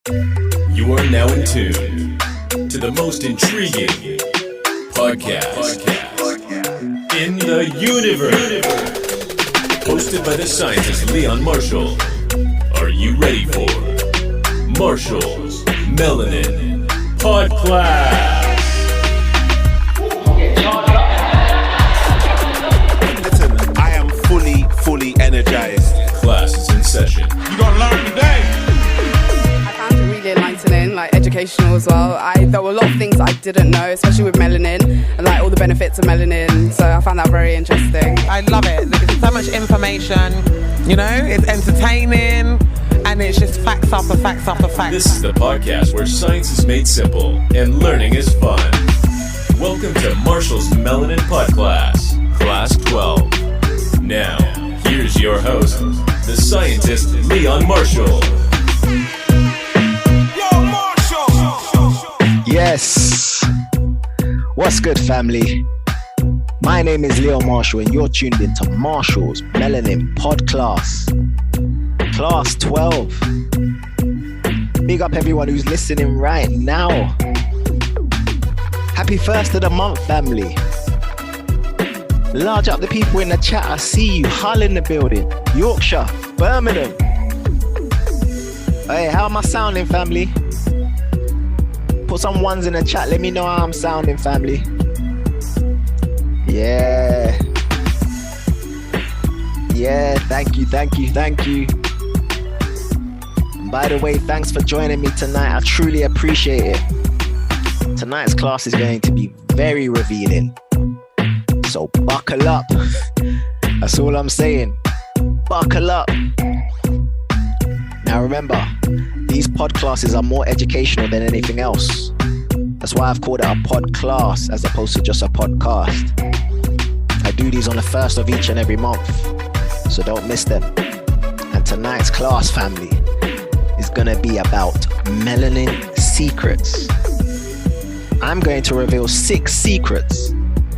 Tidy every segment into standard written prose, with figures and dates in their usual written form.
You are now in tune to the most intriguing podcast in the universe. Hosted by the scientist Leon Marshall. Are you ready for Marshall's Melanin PODCLASS? Listen, I am fully energized. Class is in session. You gonna learn today. I found it really enlightening, like educational as well. There were a lot of things I didn't know, especially with melanin and like all the benefits of melanin. So I found that very interesting. I love it. There's so much information, you know, it's entertaining and it's just facts after facts after facts. This is the podcast where science is made simple and learning is fun. Welcome to Marshall's Melanin PODCLASS, Class 12. Now, here's your host, the scientist Leon Marshall. Yo, Marshall. Yes. What's good, family? My name is Leo Marshall, and you're tuned into Marshall's Melanin PODCLASS, Class 12. Big up everyone who's listening right now. Happy first of the month, family. Large up the people in the chat. I see you. Hull in the building. Yorkshire, Birmingham. Hey, how am I sounding, family? Put some ones in the chat. Let me know how I'm sounding, family. Yeah. Thank you. And by the way, thanks for joining me tonight. I truly appreciate it. Tonight's class is going to be very revealing. So buckle up. That's all I'm saying. Buckle up. Now remember, these pod classes are more educational than anything else. That's why I've called it a pod class as opposed to just a podcast. I do these on the first of each and every month, so don't miss them. And tonight's class, family, is gonna be about melanin secrets. I'm going to reveal 6 secrets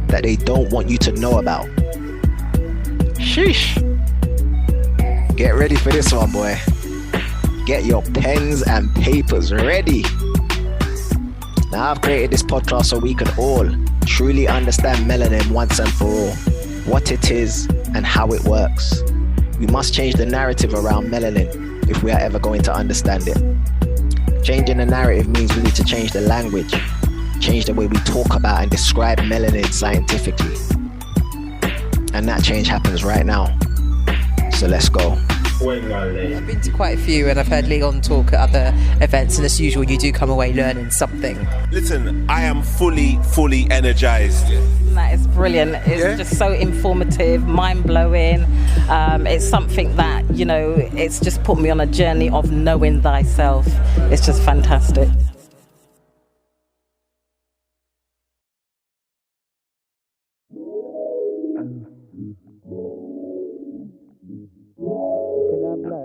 that they don't want you to know about. Sheesh. Get ready for this one, boy. Get your pens and papers ready. Now, I've created this podcast so we can all truly understand melanin once and for all, what it is and how it works. We must change the narrative around melanin if we are ever going to understand it. Changing the narrative means we need to change the language, change the way we talk about and describe melanin scientifically. And that change happens right now. So let's go. I've been to quite a few and I've heard Leon talk at other events, and as usual you do come away learning something. Listen, I am fully energized. That is brilliant. It's just so informative, mind-blowing. It's something that, you know, it's just put me on a journey of knowing thyself. It's just fantastic.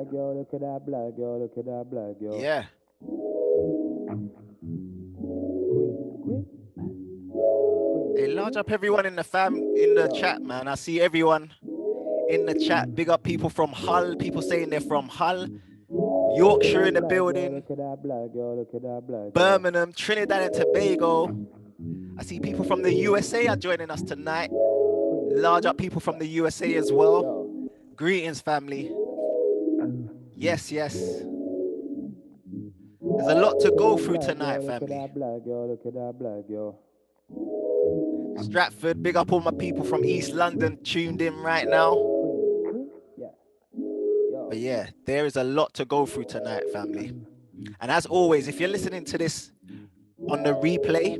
Look at that black girl, look at that black girl. Yeah. Hey, large up everyone in the chat, man. I see everyone in the chat. Big up people from Hull. People saying they're from Hull. Yorkshire in the building. Look at that black girl, look at that black girl. Birmingham, Trinidad and Tobago. I see people from the USA are joining us tonight. Large up people from the USA as well. Greetings, family. Yes. There's a lot to go through tonight, family. Look at that black girl. Stratford, big up all my people from East London tuned in right now. But yeah, there is a lot to go through tonight, family. And as always, if you're listening to this on the replay,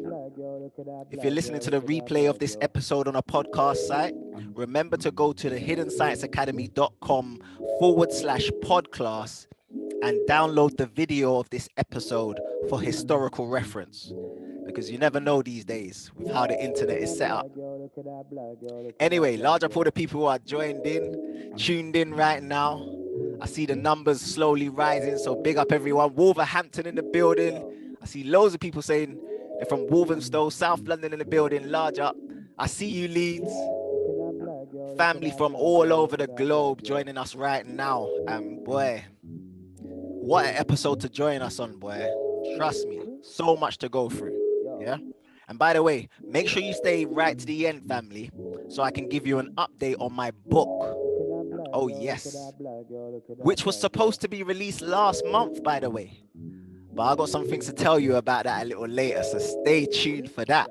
if you're listening to the replay of this episode on a podcast site, remember to go to the hiddenscienceacademy.com/podclass and download the video of this episode for historical reference, because you never know these days with how the internet is set up. Anyway, large up all the people who are tuned in right now. I see the numbers slowly rising, so big up everyone. Wolverhampton in the building. I see loads of people saying they're from Walthamstow, South London in the building. Large up. I see you, Leeds. Family from all over the globe joining us right now. And boy, What an episode to join us on, boy. Trust me, so much to go through. Yeah. And by the way, make sure you stay right to the end, family, so I can give you an update on my book. Oh, yes. Which was supposed to be released last month, by the way. But I got some things to tell you about that a little later, so stay tuned for that.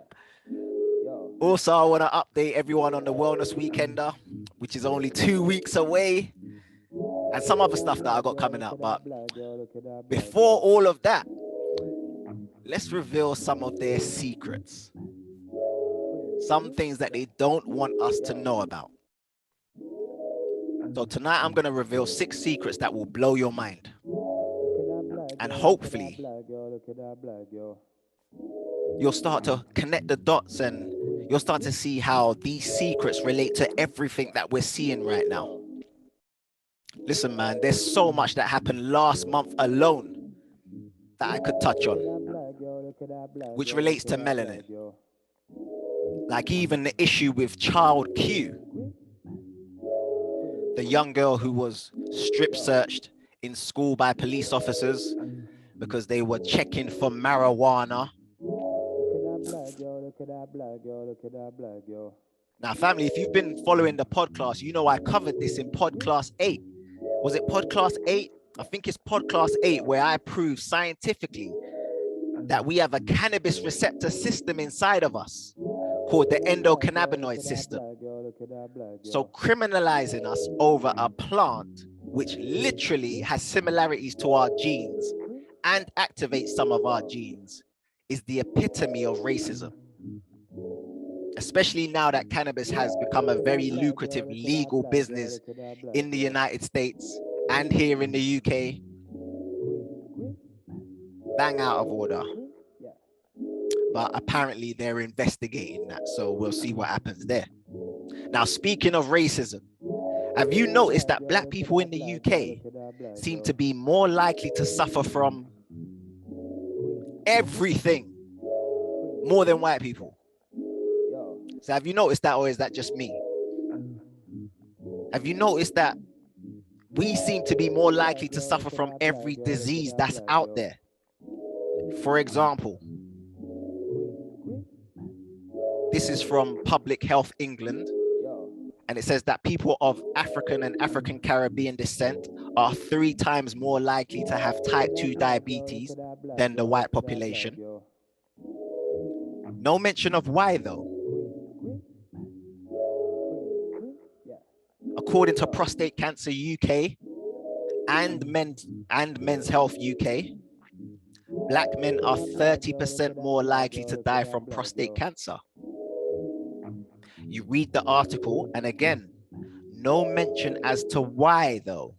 Also, I want to update everyone on the Wellness Weekender, which is only 2 weeks away, and some other stuff that I got coming up. But before all of that, let's reveal some of their secrets. Some things that they don't want us to know about. So tonight I'm going to reveal 6 secrets that will blow your mind. And hopefully you'll start to connect the dots and you'll start to see how these secrets relate to everything that we're seeing right now. Listen, man, there's so much that happened last month alone that I could touch on, which relates to melanin. Like even the issue with child Q, the young girl who was strip searched in school by police officers because they were checking for marijuana. Now, family, if you've been following the podcast, you know I covered this in PODCLASS 8. Was it PODCLASS 8? I think it's PODCLASS 8 where I proved scientifically that we have a cannabis receptor system inside of us called the endocannabinoid system. So criminalizing us over a plant which literally has similarities to our genes and activates some of our genes is the epitome of racism. Especially now that cannabis has become a very lucrative legal business in the United States and here in the UK. Bang out of order. But apparently they're investigating that, so we'll see what happens there. Now, speaking of racism, have you noticed that black people in the UK seem to be more likely to suffer from everything more than white people? So have you noticed that, or is that just me? Have you noticed that we seem to be more likely to suffer from every disease that's out there? For example, this is from Public Health England, and it says that people of African and African Caribbean descent are 3 times more likely to have type 2 diabetes than the white population. No mention of why though. According to Prostate Cancer UK and Men's Health UK, black men are 30% more likely to die from prostate cancer. You read the article, and again, no mention as to why though.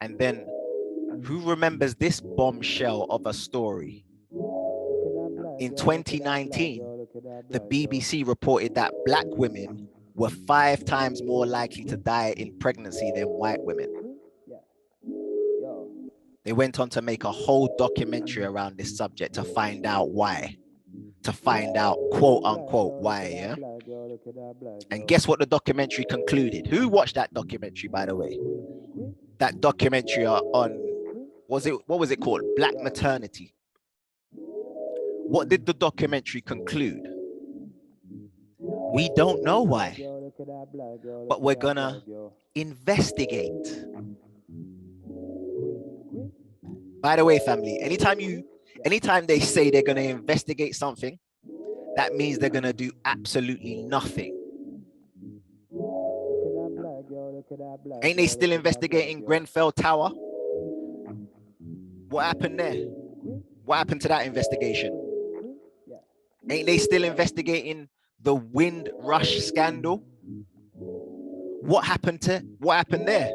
And then, who remembers this bombshell of a story? In 2019, the BBC reported that black women were 5 times more likely to die in pregnancy than white women. They went on to make a whole documentary around this subject to find out why. To find out, quote unquote, why, yeah? And guess what the documentary concluded? Who watched that documentary, by the way? That documentary on, what was it called? Black Maternity. What did the documentary conclude? We don't know why, but we're gonna investigate. By the way, family, anytime they say they're gonna investigate something, that means they're gonna do absolutely nothing. Ain't they still investigating Grenfell Tower? What happened there? What happened to that investigation? Ain't they still investigating the Windrush scandal? What happened there?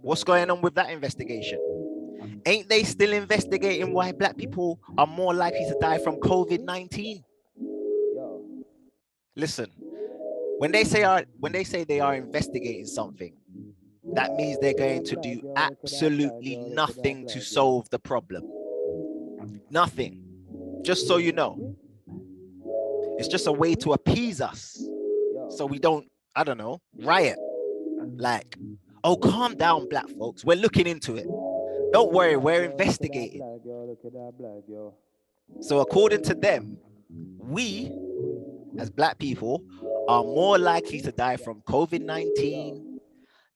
What's going on with that investigation? Ain't they still investigating why black people are more likely to die from COVID-19? Listen, when they say they are investigating something, that means they're going to do absolutely nothing to solve the problem. Nothing. Just so you know. It's just a way to appease us so we don't, I don't know, riot. Like, Oh, calm down, black folks. We're looking into it. Don't worry, we're investigating. Black girl, look at that black girl. So according to them, we as black people are more likely to die from COVID-19,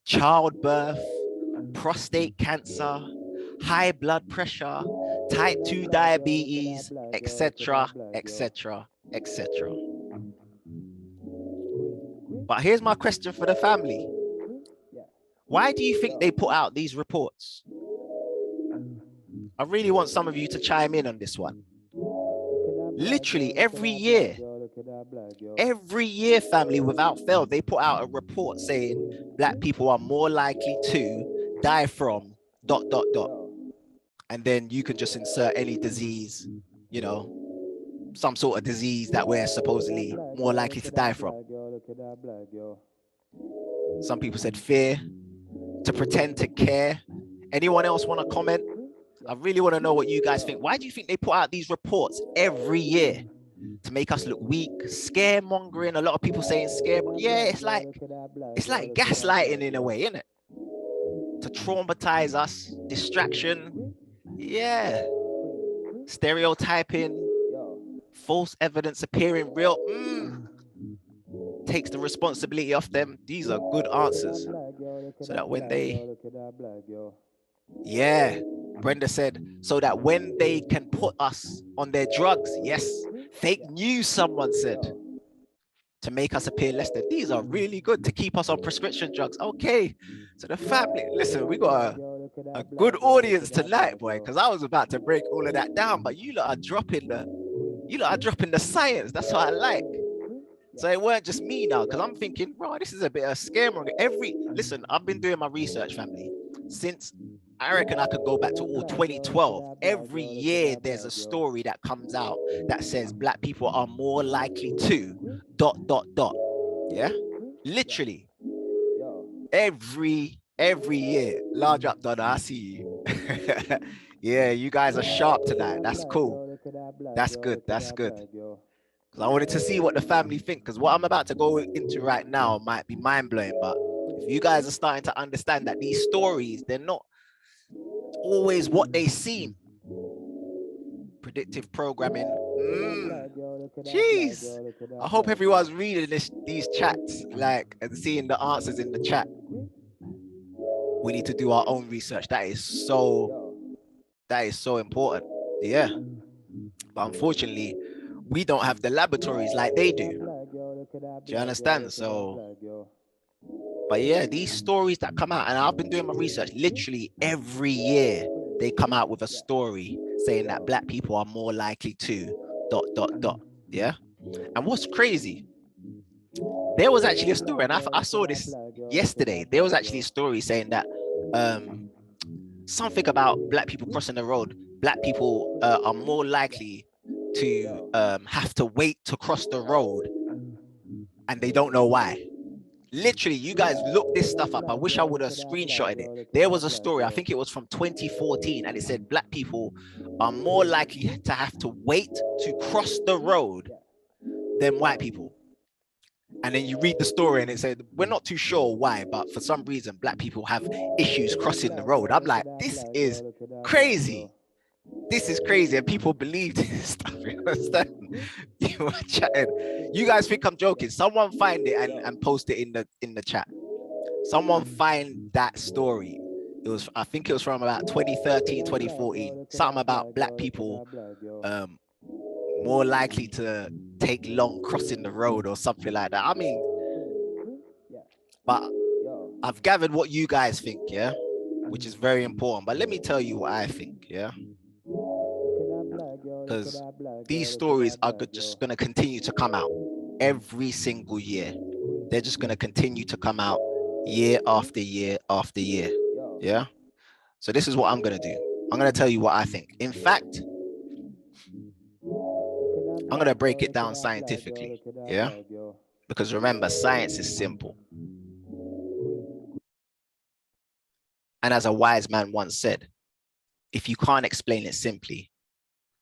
childbirth, prostate cancer, high blood pressure, type 2 diabetes, etc., etc., etc. But here's my question for the family. Why do you think they put out these reports? I really want some of you to chime in on this one. Literally every year, family, without fail, they put out a report saying black people are more likely to die from ... And then you can just insert any disease, you know, some sort of disease that we're supposedly more likely to die from. Some people said fear, to pretend to care. Anyone else want to comment? I really want to know what you guys think. Why do you think they put out these reports every year? To make us look weak, scaremongering. A lot of people saying scare. Yeah, it's like gaslighting in a way, isn't it? To traumatize us, distraction. Yeah. Stereotyping, false evidence appearing real. Takes the responsibility off them. These are good answers. So that when they, yeah, Brenda said, so that when they can put us on their drugs. Yes, fake news, someone said, to make us appear less than. These are really good to keep us on prescription drugs. Okay, so the family, listen, we got a good audience tonight, boy, because I was about to break all of that down, but you lot are dropping the science. That's what I like. So it weren't just me now, because I'm thinking, bro, this is a bit of a scam. Listen, I've been doing my research, family, since I reckon I could go back to all 2012. Every year there's a story that comes out that says black people are more likely to ... Yeah, literally every year. Large up, Donna, I see you. Yeah, you guys are sharp tonight. That's cool. That's good. That's good. I wanted to see what the family think, because what I'm about to go into right now might be mind-blowing, but if you guys are starting to understand that these stories, they're not always what they seem. Predictive programming. Jeez. I hope everyone's reading these chats, like, and seeing the answers in the chat. We need to do our own research. That is so important. Yeah. But unfortunately, we don't have the laboratories like they do. Do you understand? So, but yeah, these stories that come out, and I've been doing my research, literally every year they come out with a story saying that black people are more likely to ... Yeah. And what's crazy, there was actually a story, and I saw this yesterday. There was actually a story saying that something about black people crossing the road. Black people are more likely to have to wait to cross the road, and they don't know why. Literally, you guys look this stuff up. I wish I would have screenshotted it. There was a story, I think it was from 2014, and it said black people are more likely to have to wait to cross the road than white people. And then you read the story and it said, we're not too sure why, but for some reason, black people have issues crossing the road. I'm like, this is crazy. This is crazy, and people believe this stuff. You understand? You were chatting. You guys think I'm joking? Someone find it and post it in the chat. Someone find that story. It was, I think it was from about 2013, 2014. Something about black people more likely to take long crossing the road or something like that. I mean, but I've gathered what you guys think, yeah, which is very important. But let me tell you what I think, yeah. Because these stories are just going to continue to come out every single year. They're just going to continue to come out year after year after year. Yeah. So this is what I'm going to do. I'm going to tell you what I think. In fact, I'm going to break it down scientifically. Yeah. Because remember, science is simple. And as a wise man once said, if you can't explain it simply,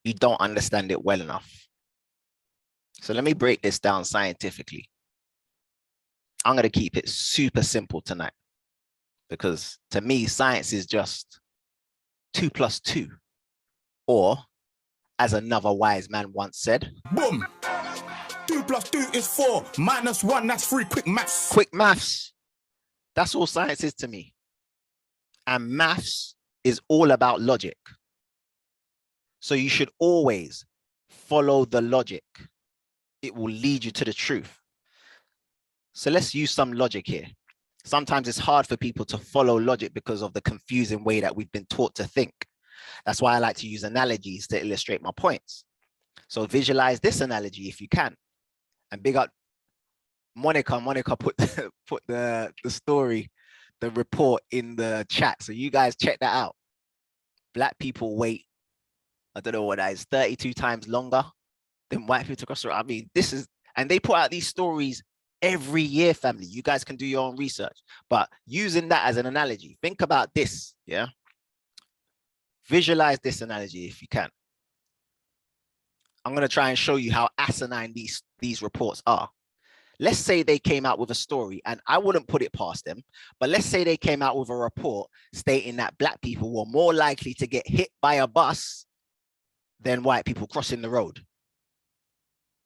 you don't understand it well enough. So let me break this down scientifically. I'm going to keep it super simple tonight. because to me, science is just 2 plus 2. Or, as another wise man once said, boom. 2 plus 2 is 4. Minus 1, that's 3. Quick maths. Quick maths. That's all science is to me. And maths is all about logic. So you should always follow the logic. It will lead you to the truth. So let's use some logic here. Sometimes it's hard for people to follow logic because of the confusing way that we've been taught to think. That's why I like to use analogies to illustrate my points. So visualize this analogy if you can. And big up Monica. Monica put the story, the report in the chat. So you guys check that out. Black people wait, I don't know what that is, 32 times longer than white people to cross the road. I mean, this is, and they put out these stories every year, family. You guys can do your own research, but using that as an analogy, think about this, yeah? Visualize this analogy if you can. I'm going to try and show you how asinine these reports are. Let's say they came out with a story, and I wouldn't put it past them, but let's say they came out with a report stating that black people were more likely to get hit by a bus than white people crossing the road.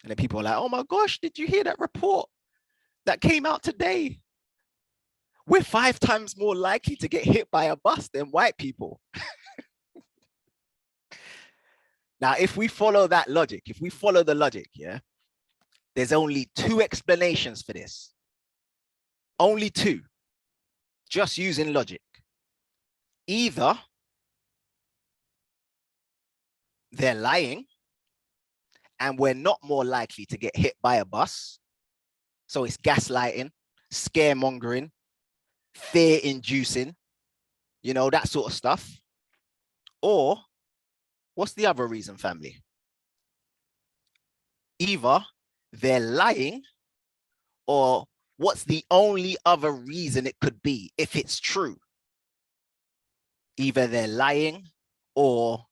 And then people are like, oh my gosh, did you hear that report that came out today? We're 5 times more likely to get hit by a bus than white people. Now, if we follow that logic, if we follow the logic, yeah, there's only 2 explanations for this. Only 2, just using logic. Either they're lying and we're not more likely to get hit by a bus. So it's gaslighting, scaremongering, fear inducing, you know, that sort of stuff. Or what's the other reason, family? Either they're lying, or what's the only other reason it could be if it's true? Either they're lying or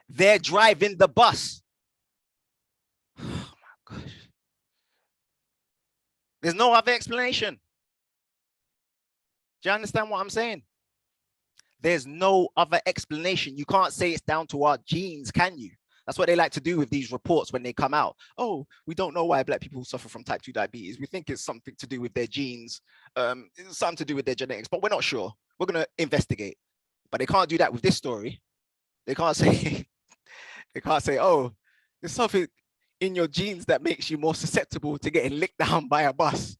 they're driving the bus. Oh my gosh. There's no other explanation. Do you understand what I'm saying? There's no other explanation. You can't say it's down to our genes, can you? That's what they like to do with these reports when they come out. Oh, we don't know why black people suffer from type 2 diabetes. We think it's something to do with their genes, it's something to do with their genetics, but we're not sure. We're going to investigate. But they can't do that with this story. They can't say, oh, there's something in your genes that makes you more susceptible to getting licked down by a bus.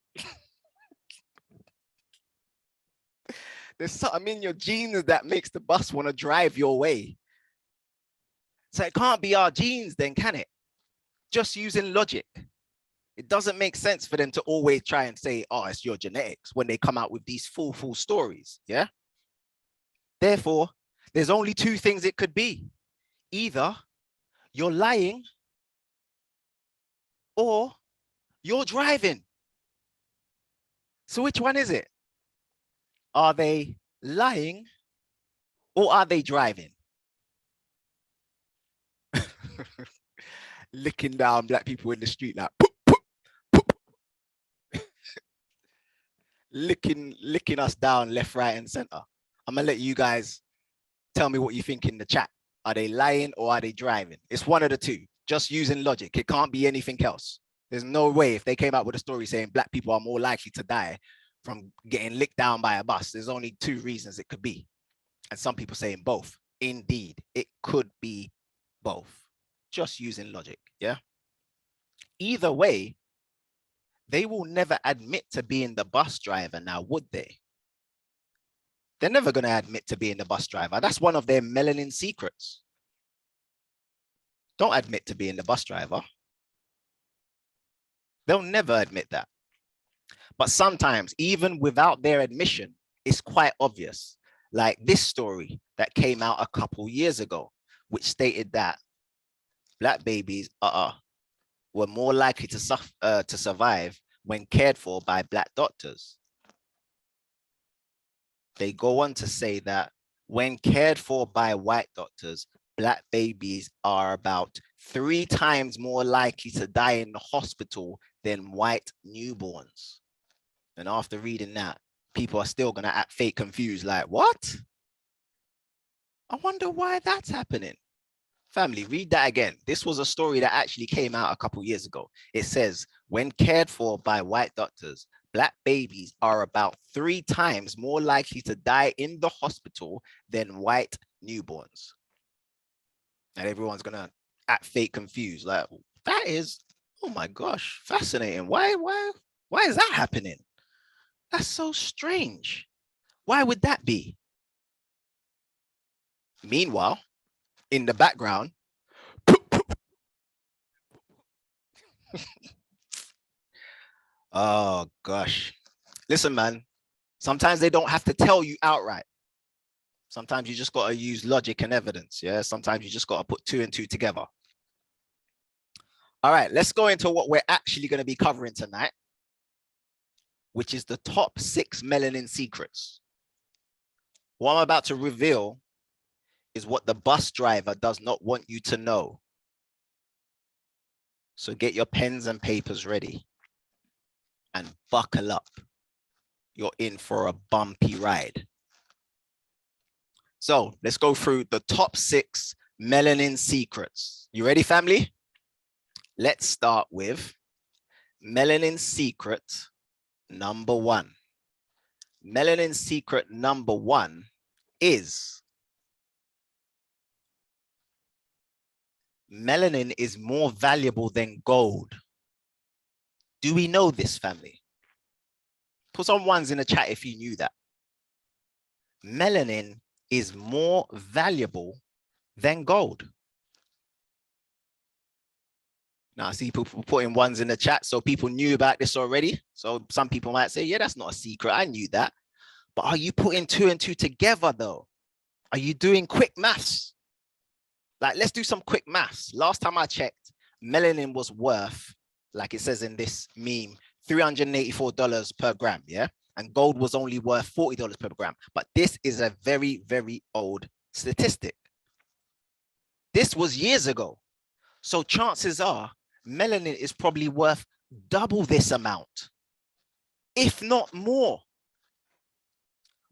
There's something in your genes that makes the bus want to drive your way. So it can't be our genes then, can it? Just using logic. It doesn't make sense for them to always try and say, oh, it's your genetics when they come out with these full stories, yeah? Therefore, there's only 2 things it could be. Either you're lying or you're driving. So which one is it? Are they lying or are they driving? Licking down black people in the street like poop, poop, poop. licking us down left, right, and center. I'm gonna let you guys tell me what you think in the chat. Are they lying or are they driving? It's one of the 2. Just using logic. It can't be anything else. There's no way if they came out with a story saying black people are more likely to die from getting licked down by a bus. There's only 2 reasons it could be. And some people saying both. Indeed, it could be both. Just using logic, yeah? Either way, they will never admit to being the bus driver now, would they? They're never going to admit to being the bus driver. That's one of their melanin secrets. Don't admit to being the bus driver. They'll never admit that. But sometimes, even without their admission, it's quite obvious. Like this story that came out a couple years ago, which stated that black babies were more likely to survive when cared for by black doctors. They go on to say that when cared for by white doctors, black babies are about 3 times more likely to die in the hospital than white newborns. And after reading that, people are still going to act fake confused. Like, what? I wonder why that's happening. Family, read that again. This was a story that actually came out a couple years ago. It says, when cared for by white doctors, Black babies are about 3 times more likely to die in the hospital than white newborns. And everyone's going to act fake confused. Like, that is, oh my gosh, fascinating. Why is that happening? That's so strange. Why would that be? Meanwhile, in the background, oh gosh. Listen, man, sometimes they don't have to tell you outright. Sometimes you just got to use logic and evidence. Yeah, sometimes you just got to put 2 and 2 together. All right, let's go into what we're actually going to be covering tonight, which is the top 6 melanin secrets. What I'm about to reveal is what the bus driver does not want you to know. So get your pens and papers ready and buckle up. You're in for a bumpy ride. So let's go through the top 6 melanin secrets. You ready, family? Let's start with melanin secret number 1. Melanin secret number 1 is melanin is more valuable than gold. Do we know this, family? Put some ones in the chat if you knew that. Melanin is more valuable than gold. Now, I see people putting ones in the chat, so people knew about this already. So some people might say, yeah, that's not a secret. I knew that. But are you putting 2 and 2 together, though? Are you doing quick maths? Like, let's do some quick maths. Last time I checked, melanin was worth, like it says in this meme, $384 per gram, yeah? And gold was only worth $40 per gram. But this is a very, very old statistic. This was years ago. So chances are melanin is probably worth double this amount, if not more.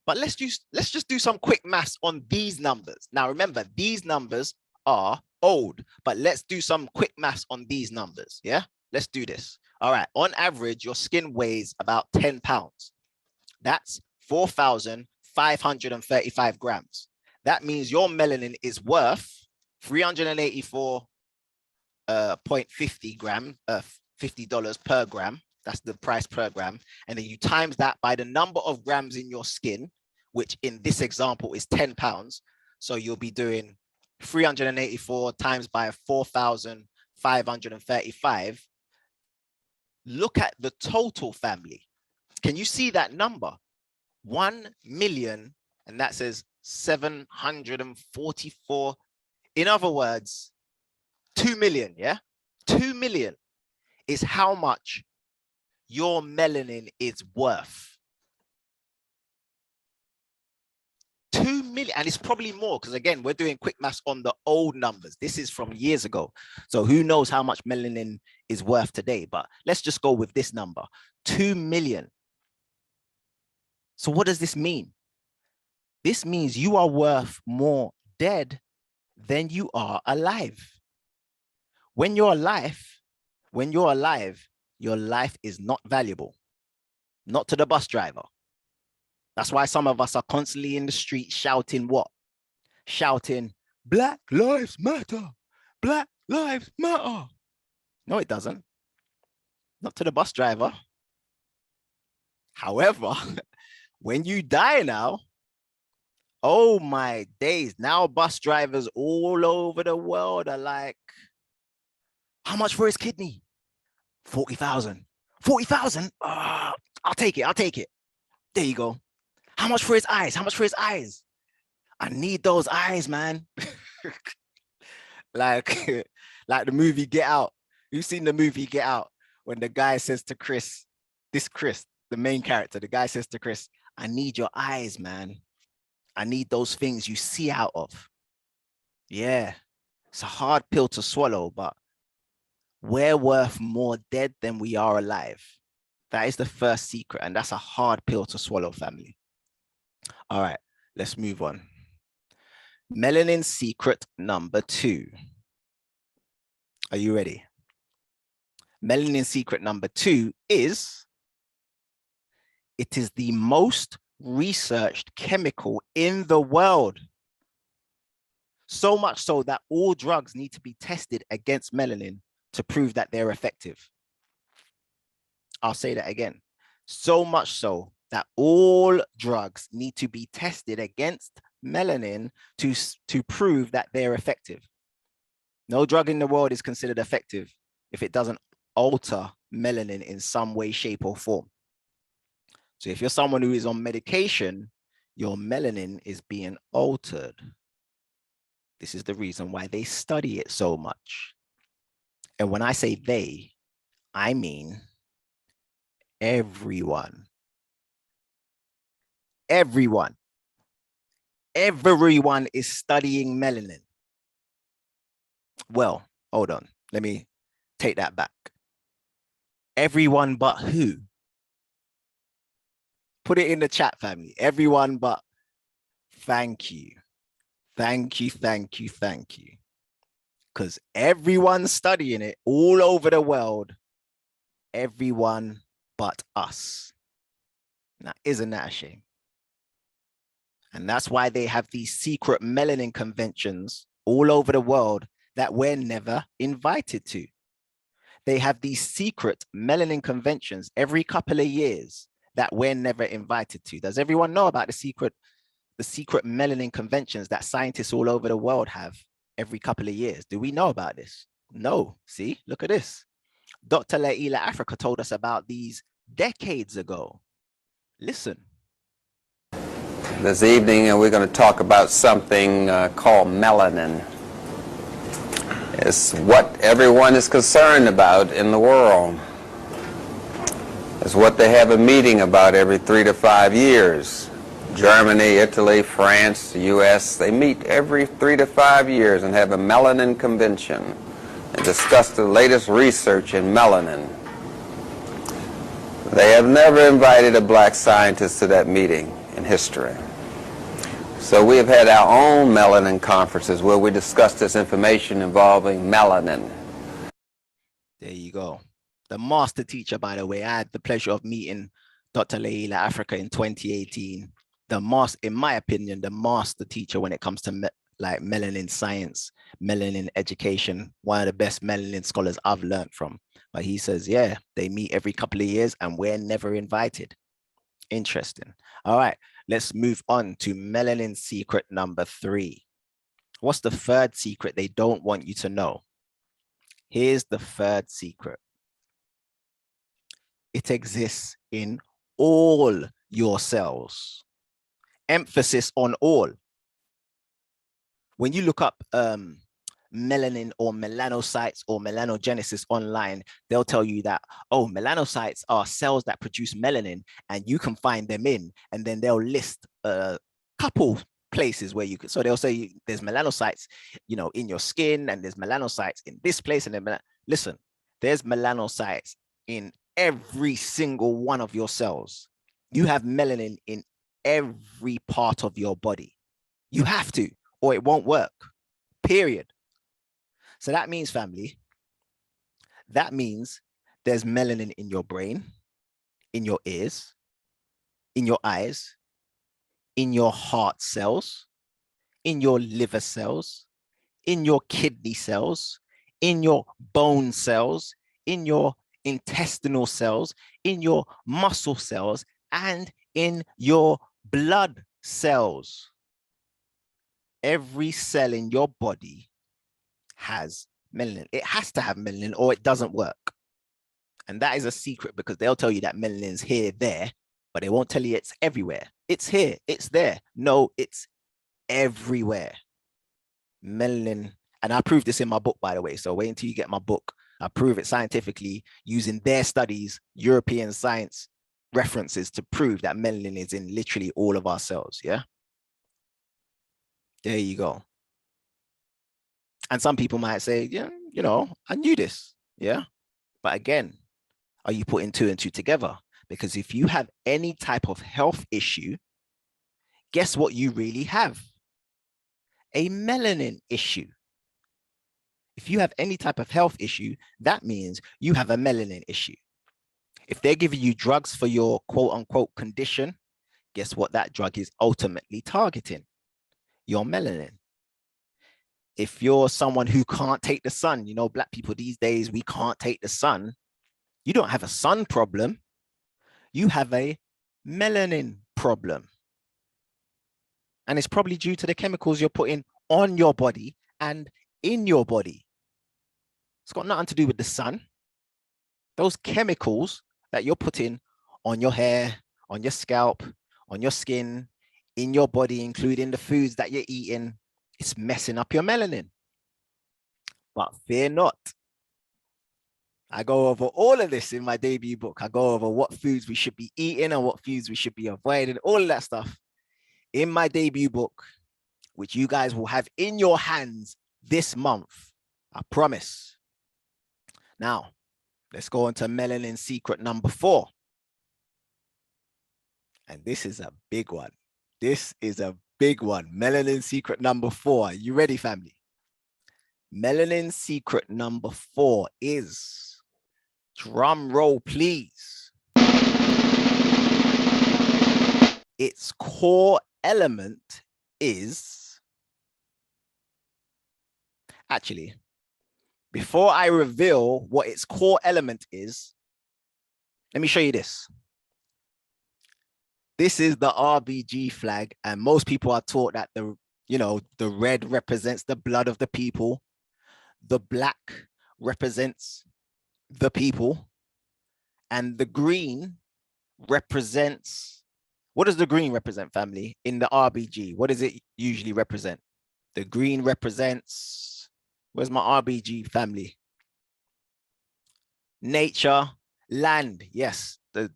But let's just do some quick maths on these numbers. Now, remember, these numbers are old, but let's do some quick maths on these numbers. Yeah, let's do this. All right. On average, your skin weighs about 10 pounds. That's 4,535 grams. That means your melanin is worth 384.50 gram, $50 per gram. That's the price per gram. And then you times that by the number of grams in your skin, which in this example is 10 pounds. So you'll be doing 384 times by 4,535. Look at the total, family. Can you see that number? 1 million, and that says 744. In other words, 2 million, yeah? 2 million is how much your melanin is worth. 2 million, and it's probably more because again, we're doing quick maths on the old numbers. This is from years ago. So who knows how much melanin is worth today, but let's just go with this number, 2 million. So what does this mean? This means you are worth more dead than you are alive. When you're alive, your life is not valuable, not to the bus driver. That's why some of us are constantly in the street shouting what? Shouting, Black Lives Matter, Black Lives Matter. No, it doesn't. Not to the bus driver. However, when you die now, oh my days, now bus drivers all over the world are like, how much for his kidney? 40,000. 40,000? I'll take it. I'll take it. There you go. How much for his eyes? How much for his eyes? I need those eyes, man. like the movie Get Out. You've seen the movie Get Out when the guy says to Chris, the main character, the guy says to Chris, I need your eyes, man. I need those things you see out of. Yeah, it's a hard pill to swallow, but we're worth more dead than we are alive. That is the first secret, and that's a hard pill to swallow, family. All right, let's move on. Melanin secret number 2. Are you ready? Melanin secret number 2 is, it is the most researched chemical in the world. So much so that all drugs need to be tested against melanin to prove that they're effective. I'll say that again. So much so that all drugs need to be tested against melanin to prove that they're effective. No drug in the world is considered effective if it doesn't alter melanin in some way, shape, or form. So if you're someone who is on medication, your melanin is being altered. This is the reason why they study it so much. And when I say they, I mean everyone. Everyone. Everyone is studying melanin. Well, hold on. Let me take that back. Everyone but who? Put it in the chat, family. Everyone but thank you. Thank you, thank you, thank you. Because everyone's studying it all over the world. Everyone but us. Now, isn't that a shame? And that's why they have these secret melanin conventions all over the world that we're never invited to. They have these secret melanin conventions every couple of years that we're never invited to. Does everyone know about the secret melanin conventions that scientists all over the world have every couple of years? Do we know about this? No. See, look at this. Dr. Laila Africa told us about these decades ago. Listen. This evening, we're going to talk about something called melanin. It's what everyone is concerned about in the world. It's what they have a meeting about every 3 to 5 years. Germany, Italy, France, the U.S., they meet every 3 to 5 years and have a melanin convention and discuss the latest research in melanin. They have never invited a black scientist to that meeting in history. So we have had our own melanin conferences where we discuss this information involving melanin. There you go. The master teacher, by the way. I had the pleasure of meeting Dr. Laila Africa in 2018. In my opinion, the master teacher when it comes to like melanin science, melanin education, one of the best melanin scholars I've learned from. But he says, yeah, they meet every couple of years and we're never invited. Interesting. All right, let's move on to melanin secret number 3. What's the third secret they don't want you to know? Here's the third secret. It exists in all your cells. Emphasis on all. When you look up melanin or melanocytes or melanogenesis online, they'll tell you that, oh, melanocytes are cells that produce melanin and you can find them in, and then they'll list a couple places where you could, so they'll say there's melanocytes, you know, in your skin, and there's melanocytes in this place, and then listen, there's melanocytes in every single one of your cells. You have melanin in every part of your body. You have to, or it won't work, period. So that means, family, that means there's melanin in your brain, in your ears, in your eyes, in your heart cells, in your liver cells, in your kidney cells, in your bone cells, in your intestinal cells, in your muscle cells, and in your blood cells. Every cell in your body has melanin. It has to have melanin or it doesn't work. And that is a secret, because they'll tell you that melanin is here, there, but they won't tell you it's everywhere. It's here, it's there. No, it's everywhere. Melanin, and I proved this in my book, by the way. So wait until you get my book. I prove it scientifically using their studies, European science references, to prove that melanin is in literally all of our cells. Yeah. There you go. And some people might say, yeah, you know, I knew this. Yeah. But again, Are you putting two and two together? Because if you have any type of health issue, guess what you really have? A melanin issue. If you have any type of health issue, that means you have a melanin issue. If they're giving you drugs for your quote unquote condition, guess what that drug is ultimately targeting? Your melanin. If you're someone who can't take the sun, you know, black people these days, we can't take the sun. You don't have a sun problem. You have a melanin problem. And it's probably due to the chemicals you're putting on your body and in your body. It's got nothing to do with the sun. Those chemicals that you're putting on your hair, on your scalp, on your skin, in your body, including the foods that you're eating, it's messing up your melanin. But fear not. I go over all of this in my debut book. I go over what foods we should be eating and what foods we should be avoiding, all of that stuff in my debut book, which you guys will have in your hands this month. I promise. Now, let's go on to melanin secret number 4. And this is a big one. This is a big one. Melanin secret number 4. Are you ready, family? Melanin secret number 4 is, drum roll, please. Its core element is, actually, before I reveal what its core element is, let me show you this. This is the RBG flag, and most people are taught that the red represents the blood of the people, the black represents the people, and the green represents, what does the green represent, family? In the RBG, what does it usually represent? The green represents, where's my RBG family? Nature, land. Yes, the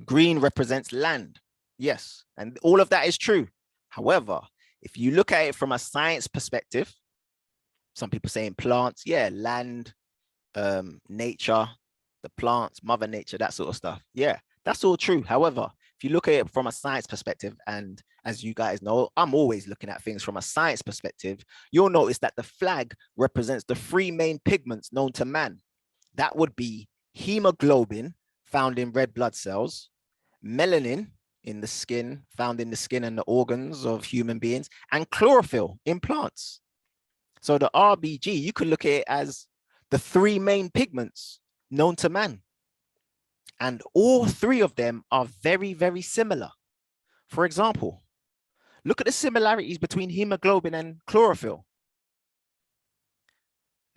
green represents land. Yes, and all of that is true. However, if you look at it from a science perspective, some people saying plants, yeah, land, nature, the plants, mother nature, that sort of stuff. Yeah, that's all true. However, if you look at it from a science perspective, and as you guys know, I'm always looking at things from a science perspective, you'll notice that the flag represents the 3 main pigments known to man. That would be hemoglobin, found in red blood cells, melanin in the skin, found in the skin and the organs of human beings, and chlorophyll in plants. So the RBG, you could look at it as the 3 main pigments known to man. And all 3 of them are very, very similar. For example, look at the similarities between hemoglobin and chlorophyll.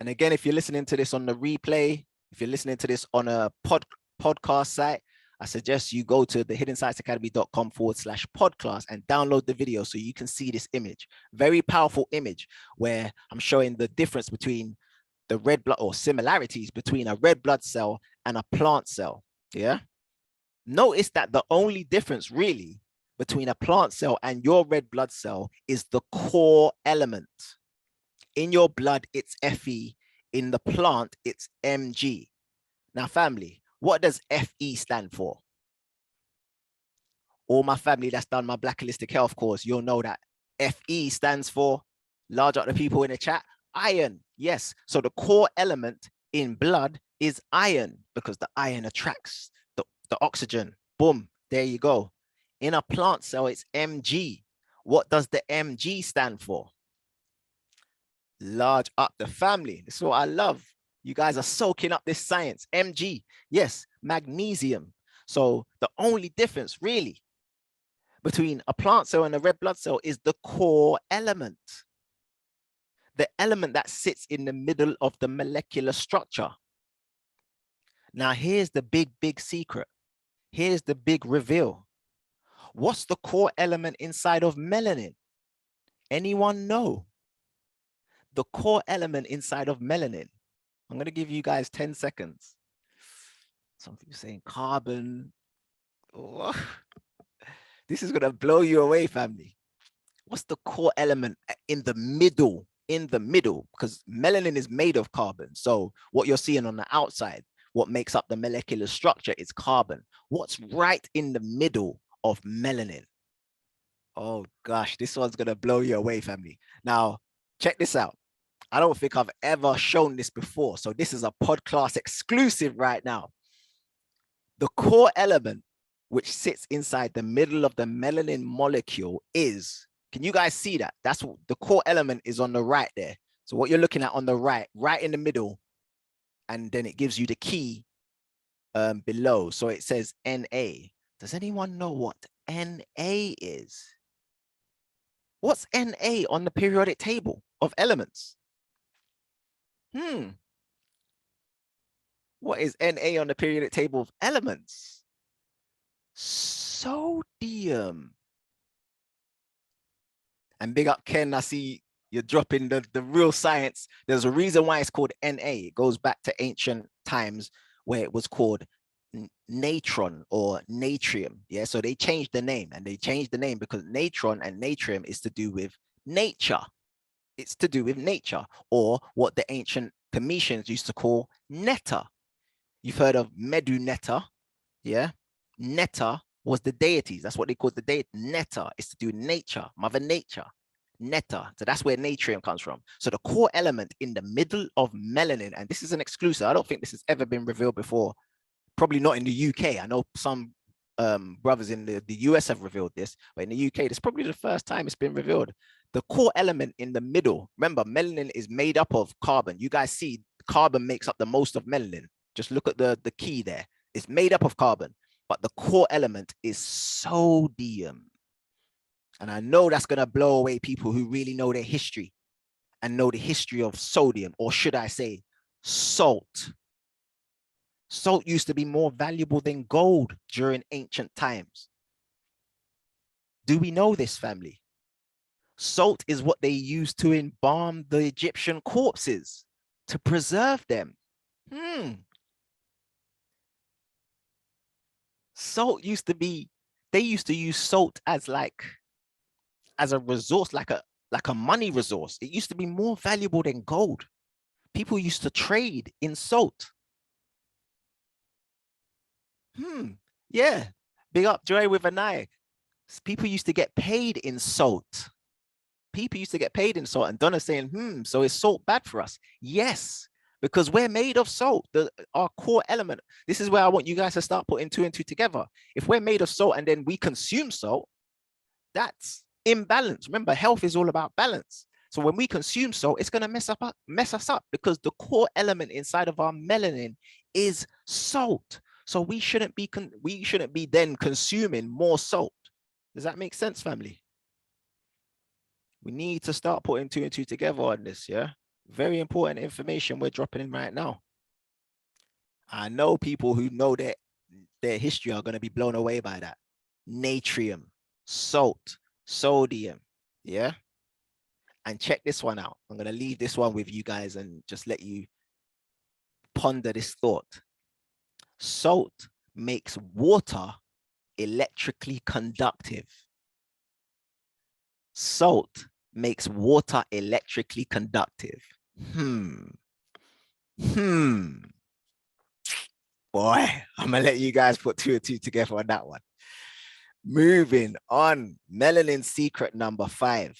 And again, if you're listening to this on the replay, if you're listening to this on a podcast site, I suggest you go to thehiddensciencecademy.com/podclass and download the video so you can see this image. Very powerful image where I'm showing the difference between the red blood, or similarities between a red blood cell and a plant cell. Yeah. Notice that the only difference really between a plant cell and your red blood cell is the core element. In your blood, it's Fe. In the plant, it's Mg. Now, family, what does Fe stand for? All my family that's done my Black Holistic Health course, you'll know that Fe stands for, large out the people in the chat, iron. Yes, so the core element in blood is iron, because the iron attracts the oxygen. Boom, there you go. In a plant cell, it's Mg. What does the Mg stand for? Large up the family. This is what I love. You guys are soaking up this science. Mg, yes, magnesium. So the only difference really between a plant cell and a red blood cell is the core element. The element that sits in the middle of the molecular structure. Now, here's the big, big secret. Here's the big reveal. What's the core element inside of melanin? Anyone know? The core element inside of melanin. I'm going to give you guys 10 seconds. Some people saying carbon. Oh, this is going to blow you away, family. What's the core element in the middle? In the middle, because melanin is made of carbon. So what you're seeing on the outside, what makes up the molecular structure is carbon. What's right in the middle of melanin? Oh gosh, this one's gonna blow you away, family. Now, check this out. I don't think I've ever shown this before, so this is a PODCLASS exclusive right now. The core element which sits inside the middle of the melanin molecule is, can you guys see that? That's what the core element is on the right there. So what you're looking at on the right in the middle, and then it gives you the key below. So it says Na. Does anyone know what Na is? What's Na on the periodic table of elements? What is Na on the periodic table of elements? Sodium. And big up Ken, I see you're dropping the real science. There's a reason why it's called Na. It goes back to ancient times where it was called natron or natrium. Yeah, so they changed the name, and they changed the name because natron and natrium is to do with nature. It's to do with nature, or what the ancient Cometians used to call netta. You've heard of Medu Netta, yeah? Netta was the deities. That's what they called the deity. Netta is to do with nature, Mother Nature. Netta. So that's where natrium comes from. So the core element in the middle of melanin, and this is an exclusive. I don't think this has ever been revealed before. Probably not in the UK. I know some brothers in the US have revealed this, but in the UK, it's probably the first time it's been revealed. The core element in the middle, remember, melanin is made up of carbon. You guys see carbon makes up the most of melanin. Just look at the key there. It's made up of carbon, but the core element is sodium. And I know that's going to blow away people who really know their history and know the history of sodium, or should I say salt. Salt used to be more valuable than gold during ancient times. Do we know this, family? Salt is what they used to embalm the Egyptian corpses, to preserve them. Salt used to be, they used to use salt as a resource, like a money resource. It used to be more valuable than gold. People used to trade in salt. Yeah, big up Joy with an eye. People used to get paid in salt. People used to get paid in salt. And Donna's saying, so is salt bad for us? Yes, because we're made of salt, our core element. This is where I want you guys to start putting two and two together. If we're made of salt and then we consume salt, that's imbalance. Remember, health is all about balance. So when we consume salt, it's going to mess us up because the core element inside of our melanin is salt. So we shouldn't be then consuming more salt. Does that make sense, family? We need to start putting two and two together on this, yeah? Very important information we're dropping in right now. I know people who know their history are going to be blown away by that. Natrium, salt, sodium, yeah? And check this one out. I'm going to leave this one with you guys and just let you ponder this thought. Salt makes water electrically conductive. Salt makes water electrically conductive. Boy, I'm gonna let you guys put two and two together on that one. Moving on, melanin secret number 5.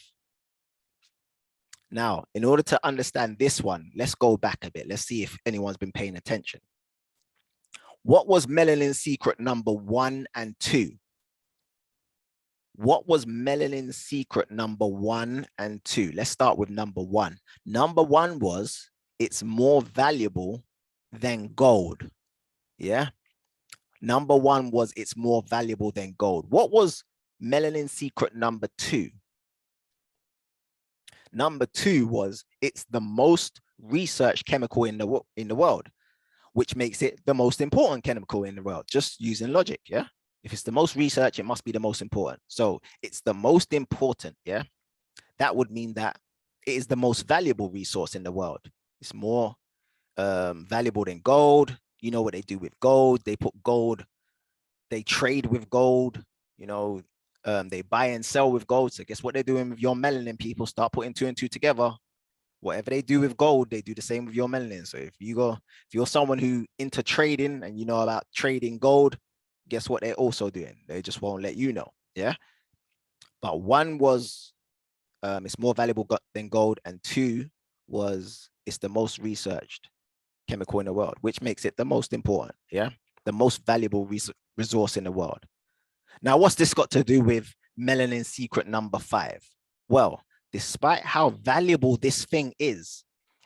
Now, in order to understand this one, let's go back a bit. Let's see if anyone's been paying attention. What was melanin secret number 1 and 2? What was melanin secret number 1 and 2? Let's start with number 1. Number 1 was it's more valuable than gold. Yeah. Number 1 was it's more valuable than gold. What was melanin secret number 2? Number 2 was it's the most researched chemical in the world, which makes it the most important chemical in the world, just using logic, yeah? If it's the most research, it must be the most important. So it's the most important, yeah? That would mean that it is the most valuable resource in the world. It's more valuable than gold. You know what they do with gold? They put gold, they trade with gold, you know, they buy and sell with gold. So guess what they're doing with your melanin, people? Start putting two and two together. Whatever they do with gold, they do the same with your melanin. So if you're someone who into trading and you know about trading gold, guess what they're also doing? They just won't let you know. Yeah. But one was it's more valuable than gold, and two was it's the most researched chemical in the world, which makes it the most important. Yeah. The most valuable resource in the world. Now, what's this got to do with melanin secret number 5? Well, despite how valuable this thing is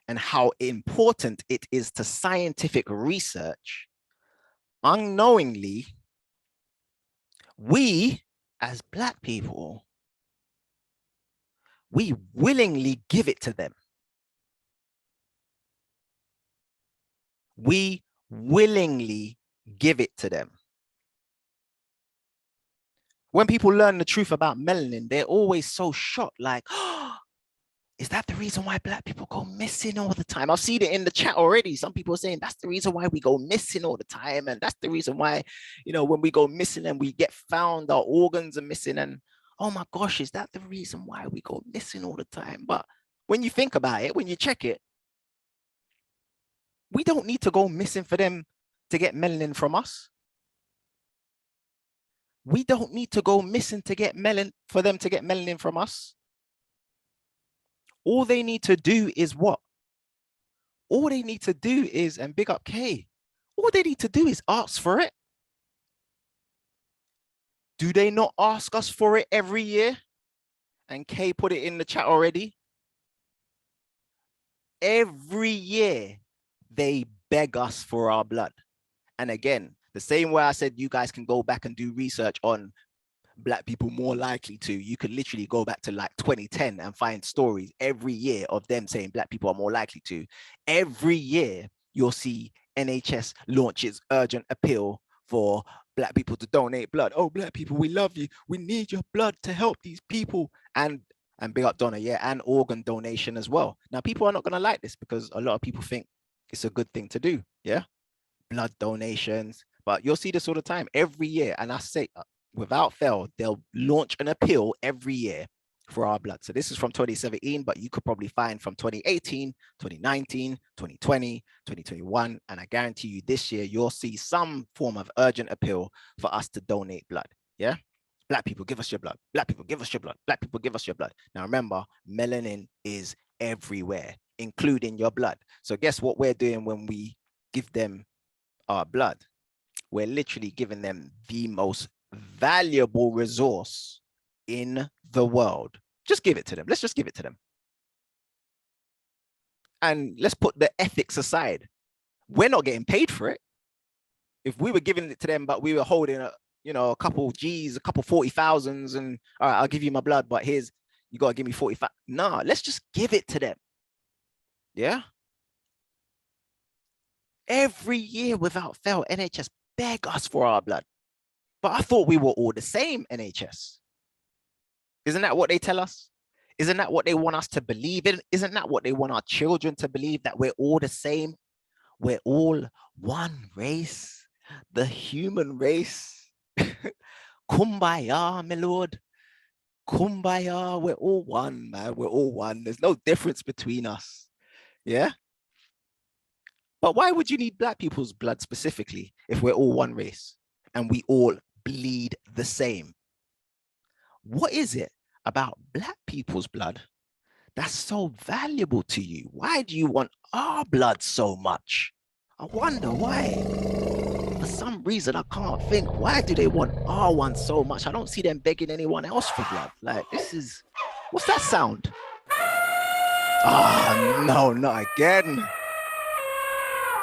and how important it is to scientific research, unknowingly, we as Black people, we willingly give it to them. We willingly give it to them. When people learn the truth about melanin, they're always so shocked, like, oh, is that the reason why Black people go missing all the time? I've seen it in the chat already. Some people are saying that's the reason why we go missing all the time. And that's the reason why, you know, when we go missing and we get found, our organs are missing. And oh my gosh, is that the reason why we go missing all the time? But when you think about it, when you check it, we don't need to go missing for them to get melanin from us. We don't need to go missing to get melanin for them to get melanin from us. All they need to do is what? All they need to do is, and big up Kay, all they need to do is ask for it. Do they not ask us for it every year? And Kay put it in the chat already. Every year, they beg us for our blood. And again, the same way I said you guys can go back and do research on Black people more likely to, you could literally go back to like 2010 and find stories every year of them saying Black people are more likely to. Every year, you'll see NHS launches urgent appeal for Black people to donate blood. Oh, Black people, we love you. We need your blood to help these people. And big up Donna, yeah, and organ donation as well. Now, people are not going to like this because a lot of people think it's a good thing to do, yeah? Blood donations, but you'll see this all the time, every year. And I say, without fail, they'll launch an appeal every year for our blood. So this is from 2017, but you could probably find from 2018, 2019, 2020, 2021. And I guarantee you this year, you'll see some form of urgent appeal for us to donate blood. Yeah. Black people, give us your blood. Black people, give us your blood. Black people, give us your blood. Now, remember, melanin is everywhere, including your blood. So guess what we're doing when we give them our blood? We're literally giving them the most valuable resource in the world. Just give it to them. Let's just give it to them. And let's put the ethics aside. We're not getting paid for it. If we were giving it to them, but we were holding a, you know, a couple G's, a couple 40,000s, and all right, I'll give you my blood, but here's, you got to give me 45. No, let's just give it to them. Yeah. Every year without fail, NHS beg us for our blood. But I thought we were all the same, NHS. Isn't that what they tell us? Isn't that what they want us to believe in? Isn't that what they want our children to believe, that we're all the same? We're all one race, the human race. Kumbaya, my lord. Kumbaya, we're all one, man. We're all one. There's no difference between us. Yeah? But why would you need Black people's blood specifically if we're all one race and we all bleed the same? What is it about Black people's blood that's so valuable to you? Why do you want our blood so much? I wonder why. For some reason, I can't think. Why do they want our one so much? I don't see them begging anyone else for blood. Like, this is, what's that sound? Ah, no, not again.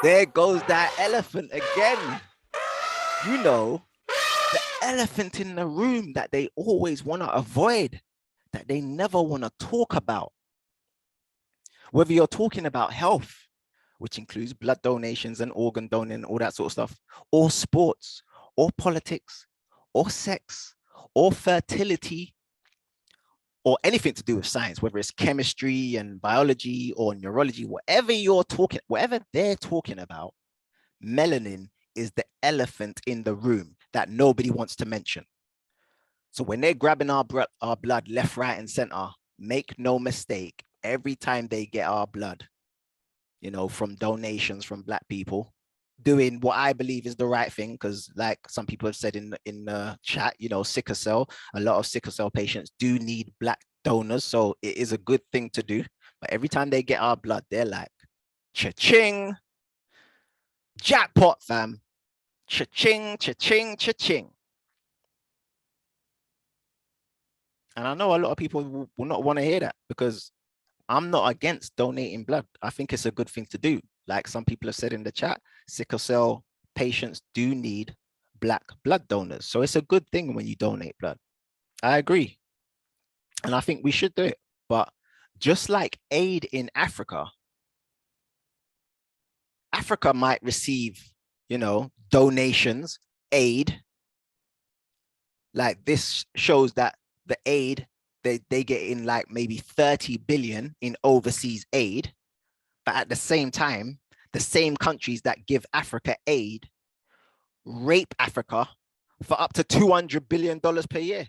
There goes that elephant again. You know, the elephant in the room that they always want to avoid, that they never want to talk about. Whether you're talking about health, which includes blood donations and organ donating, all that sort of stuff, or sports, or politics, or sex, or fertility, or anything to do with science, whether it's chemistry and biology or neurology, whatever they're talking about, melanin is the elephant in the room that nobody wants to mention. So when they're grabbing our blood left, right, and center, make no mistake, every time they get our blood, you know, from donations from Black people, doing what I believe is the right thing, because like some people have said in the chat, you know, sickle cell, a lot of sickle cell patients do need Black donors, so it is a good thing to do. But every time they get our blood, they're like, cha-ching, jackpot, fam, cha-ching, cha-ching, cha-ching. And I know a lot of people will not want to hear that, because I'm not against donating blood. I think it's a good thing to do. Like some people have said in the chat, sickle cell patients do need Black blood donors. So it's a good thing when you donate blood. I agree. And I think we should do it. But just like aid in Africa, Africa might receive, you know, donations, aid. Like this shows that the aid, they get in like maybe 30 billion in overseas aid. But at the same time, the same countries that give Africa aid rape Africa for up to $200 billion per year.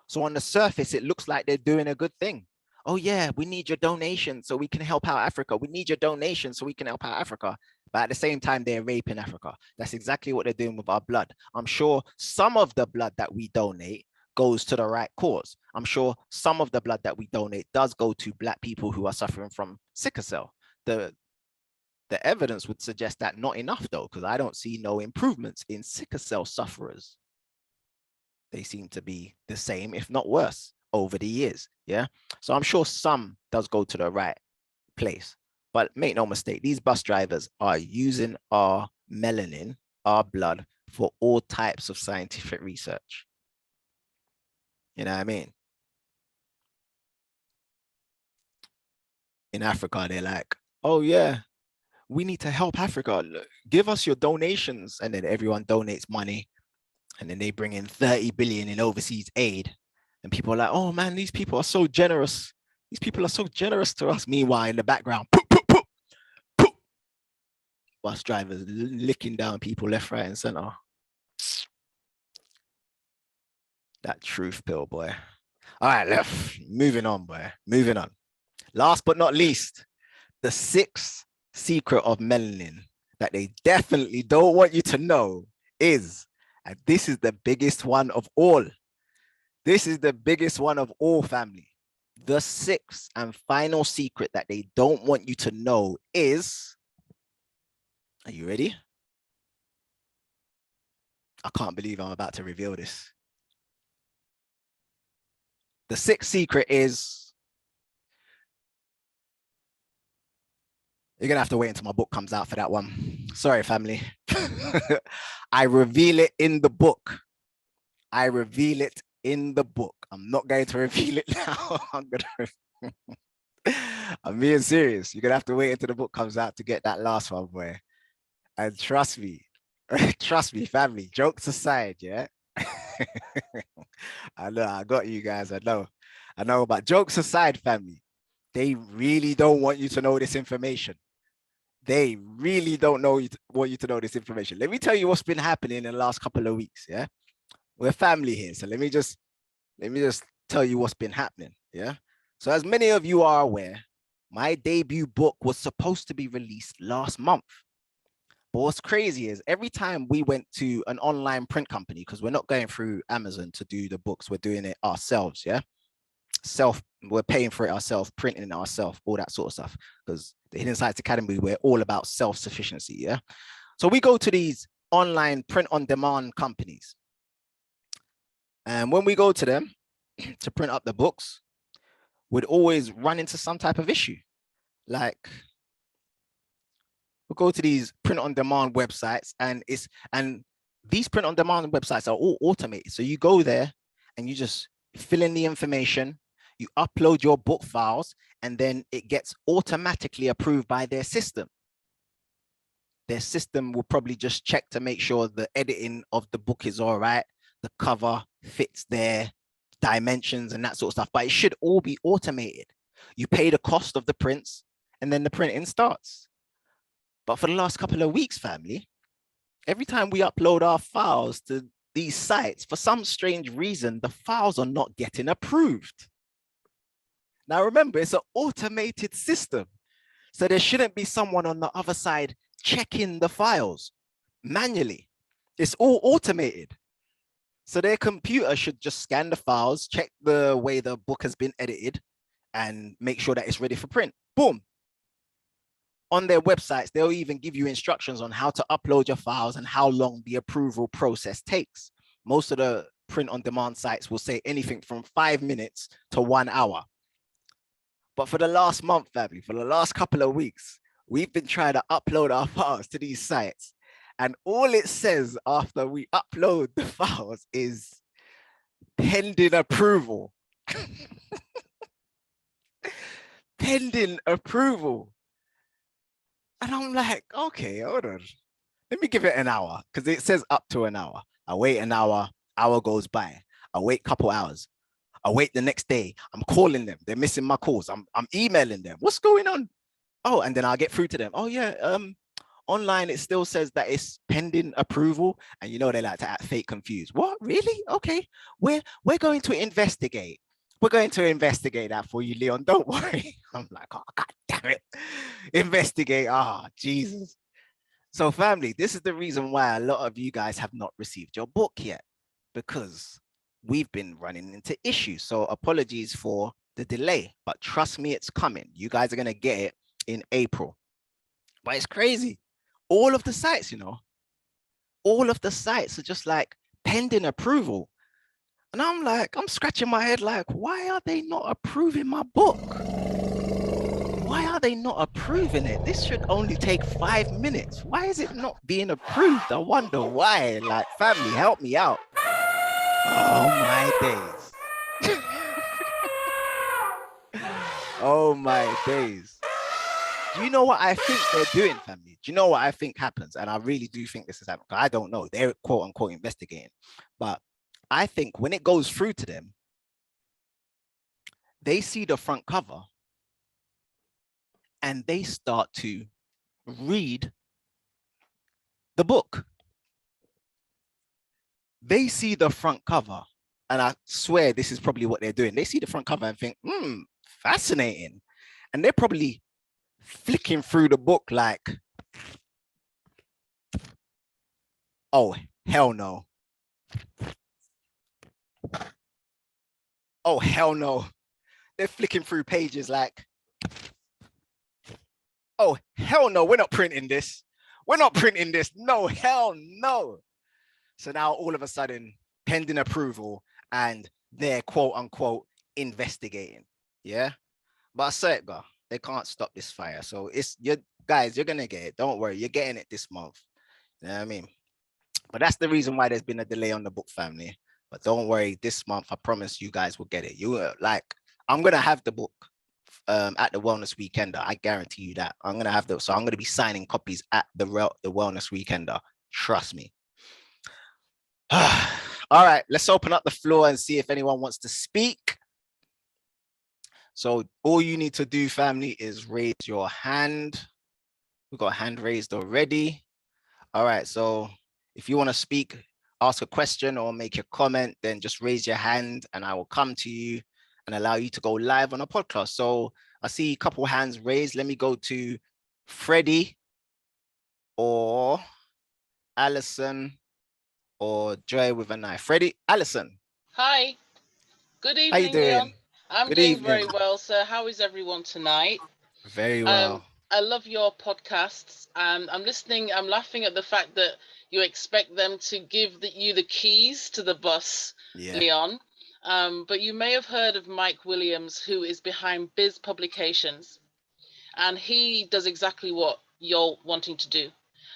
So on the surface, it looks like they're doing a good thing. Oh yeah, we need your donation so we can help out Africa. We need your donation so we can help out Africa. But at the same time, they're raping Africa. That's exactly what they're doing with our blood. I'm sure some of the blood that we donate goes to the right cause. I'm sure some of the blood that we donate does go to Black people who are suffering from sickle cell. The evidence would suggest that not enough though, because I don't see no improvements in sickle cell sufferers. They seem to be the same, if not worse, over the years. Yeah. So I'm sure some does go to the right place. But make no mistake, these bus drivers are using our melanin, our blood, for all types of scientific research. You know what I mean? In Africa, they're like, oh yeah, we need to help Africa. Give us your donations. And then everyone donates money. And then they bring in 30 billion in overseas aid. And people are like, oh man, these people are so generous. These people are so generous to us. Meanwhile, in the background, poop, poop, poop, poop. Bus drivers licking down people left, right, and center. That truth pill, boy. All right, moving on, boy. Moving on. Last but not least, the sixth secret of melanin that they definitely don't want you to know is, and this is the biggest one of all. This is the biggest one of all, family. The sixth and final secret that they don't want you to know is, are you ready? I can't believe I'm about to reveal this. The sixth secret is, you're gonna have to wait until my book comes out for that one. Sorry, family. I reveal it in the book. I reveal it in the book. I'm not going to reveal it now. I'm being serious. You're gonna have to wait until the book comes out to get that last one, boy. And trust me, family, jokes aside, yeah. I know, I got you guys. I know, but jokes aside, family, they really don't want you to know this information. They really don't want you to know this information. Let me tell you what's been happening in the last couple of weeks. Yeah, we're family here, so let me just tell you what's been happening. Yeah. So as many of you are aware, my debut book was supposed to be released last month. But what's crazy is every time we went to an online print company, because we're not going through Amazon to do the books, we're doing it ourselves. Yeah. We're paying for it ourselves, printing it ourselves, all that sort of stuff. Because the Hidden Science Academy, we're all about self-sufficiency. Yeah. So we go to these online print on demand companies. And when we go to them to print up the books, we'd always run into some type of issue. Like, we'll go to these print on demand websites, and these print on demand websites are all automated. So you go there and you just fill in the information, you upload your book files, and then it gets automatically approved by their system. Their system will probably just check to make sure the editing of the book is all right, the cover fits their dimensions and that sort of stuff, but it should all be automated. You pay the cost of the prints and then the printing starts. But for the last couple of weeks, family, every time we upload our files to these sites, for some strange reason, the files are not getting approved. Now remember, it's an automated system. So there shouldn't be someone on the other side checking the files manually. It's all automated. So their computer should just scan the files, check the way the book has been edited, and make sure that it's ready for print. Boom. On their websites, they'll even give you instructions on how to upload your files and how long the approval process takes. Most of the print on demand sites will say anything from 5 minutes to 1 hour. But for the last month, family, for the last couple of weeks, we've been trying to upload our files to these sites. And all it says after we upload the files is pending approval. Pending approval. And I'm like, okay, hold on. Let me give it an hour, because it says up to an hour. I wait an hour, hour goes by. I wait a couple hours. I wait the next day. I'm calling them. They're missing my calls. I'm emailing them. What's going on? Oh, and then I'll get through to them. Oh yeah, online it still says that it's pending approval, and you know they like to act fake confused. What? Really? Okay, we're going to investigate. We're going to investigate that for you, Leon. Don't worry. I'm like, oh god damn it, investigate. Ah, Jesus. So family, this is the reason why a lot of you guys have not received your book yet, because we've been running into issues. So apologies for the delay, but trust me, it's coming. You guys are gonna get it in April. But it's crazy. All of the sites, you know, all of the sites are just like pending approval. And I'm like, I'm scratching my head like, why are they not approving my book? Why are they not approving it? This should only take 5 minutes. Why is it not being approved? I wonder why. Like, family, help me out. Oh my days. Oh my days. Do you know what I think they're doing, family? Do you know what I think happens? And I really do think this is happening. I don't know. They're quote unquote investigating. But I think when it goes through to them, they see the front cover and they start to read the book. They see the front cover, and I swear this is probably what they're doing. They see the front cover and think, fascinating. And they're probably flicking through the book like, oh, hell no. Oh, hell no. They're flicking through pages like, oh, hell no, we're not printing this. We're not printing this. No, hell no. So now all of a sudden, pending approval, and they're quote unquote investigating. Yeah. But I said, God, they can't stop this fire. So it's you guys, you're gonna get it. Don't worry, you're getting it this month. You know what I mean? But that's the reason why there's been a delay on the book, family. But don't worry, this month I promise you guys will get it. You like, I'm gonna have the book at the Wellness Weekender. I guarantee you that. I'm gonna have so I'm gonna be signing copies at the Wellness Weekender. Trust me. All right, let's open up the floor and see if anyone wants to speak. So all you need to do, family, is raise your hand. We've got a hand raised already. All right, so if you want to speak, ask a question or make a comment, then just raise your hand and I will come to you and allow you to go live on a podcast. So I see a couple hands raised. Let me go to Freddie or Allison or Joy with a knife. Freddie, Allison. Hi. Good evening, How you doing? Leon. I'm Good doing evening. very well, sir. How is everyone tonight? Very well. I love your podcasts. I'm listening. I'm laughing at the fact that you expect them to give you the keys to the bus, Leon. But you may have heard of Mike Williams, who is behind Biz Publications. And he does exactly what you're wanting to do.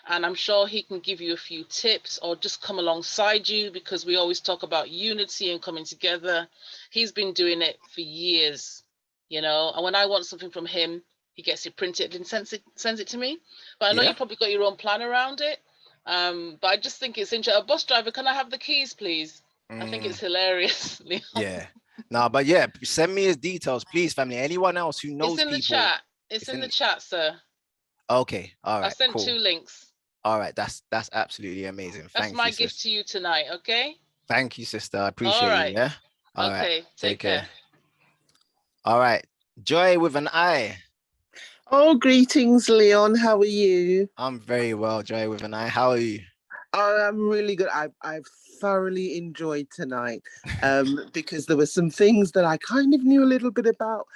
And I'm sure he can give you a few tips or just come alongside you, because we always talk about unity and coming together. He's been doing it for years, you know, and when I want something from him, he gets it printed and sends it to me. But I know you probably got your own plan around it. But I just think it's interesting. A bus driver, can I have the keys, please? I think it's hilarious. Yeah. No, but yeah, send me his details, please, family. Anyone else who knows it's in people. The chat. It's in the chat, sir. Okay. All right. I sent 2 links. All right. That's absolutely amazing. That's my gift to you tonight. Okay. Thank you, sister. I appreciate you. Yeah. All right. Take care. All right. Joy with an I. Oh, greetings, Leon. How are you? I'm very well, Joy with an I. How are you? Oh, I'm really good. I've thoroughly enjoyed tonight because there were some things that I kind of knew a little bit about,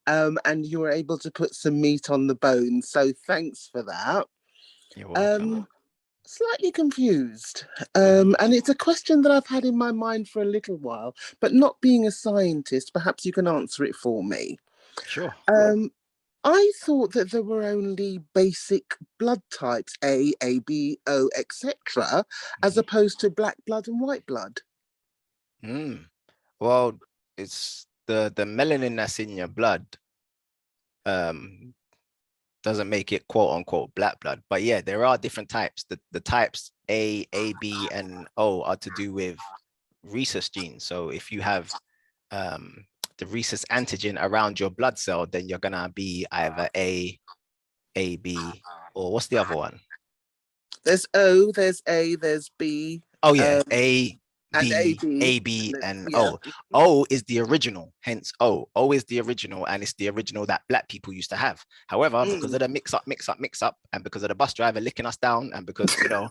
and you were able to put some meat on the bone. So thanks for that. You're welcome. Slightly confused, and it's a question that I've had in my mind for a little while, but not being a scientist, perhaps you can answer it for me. Sure. I thought that there were only basic blood types, A, AB, O, etc., as opposed to black blood and white blood. Well, it's the melanin that's in your blood doesn't make it quote unquote black blood. But yeah, there are different types. The types A, B, and O are to do with rhesus genes. So if you have the rhesus antigen around your blood cell, then you're gonna be either A, B, or what's the other one? There's O, there's A, there's B. Oh yeah, A, and B, and O. O is the original, hence O. O is the original, and it's the original that black people used to have. However, because of the mix up, and because of the bus driver licking us down, and because you know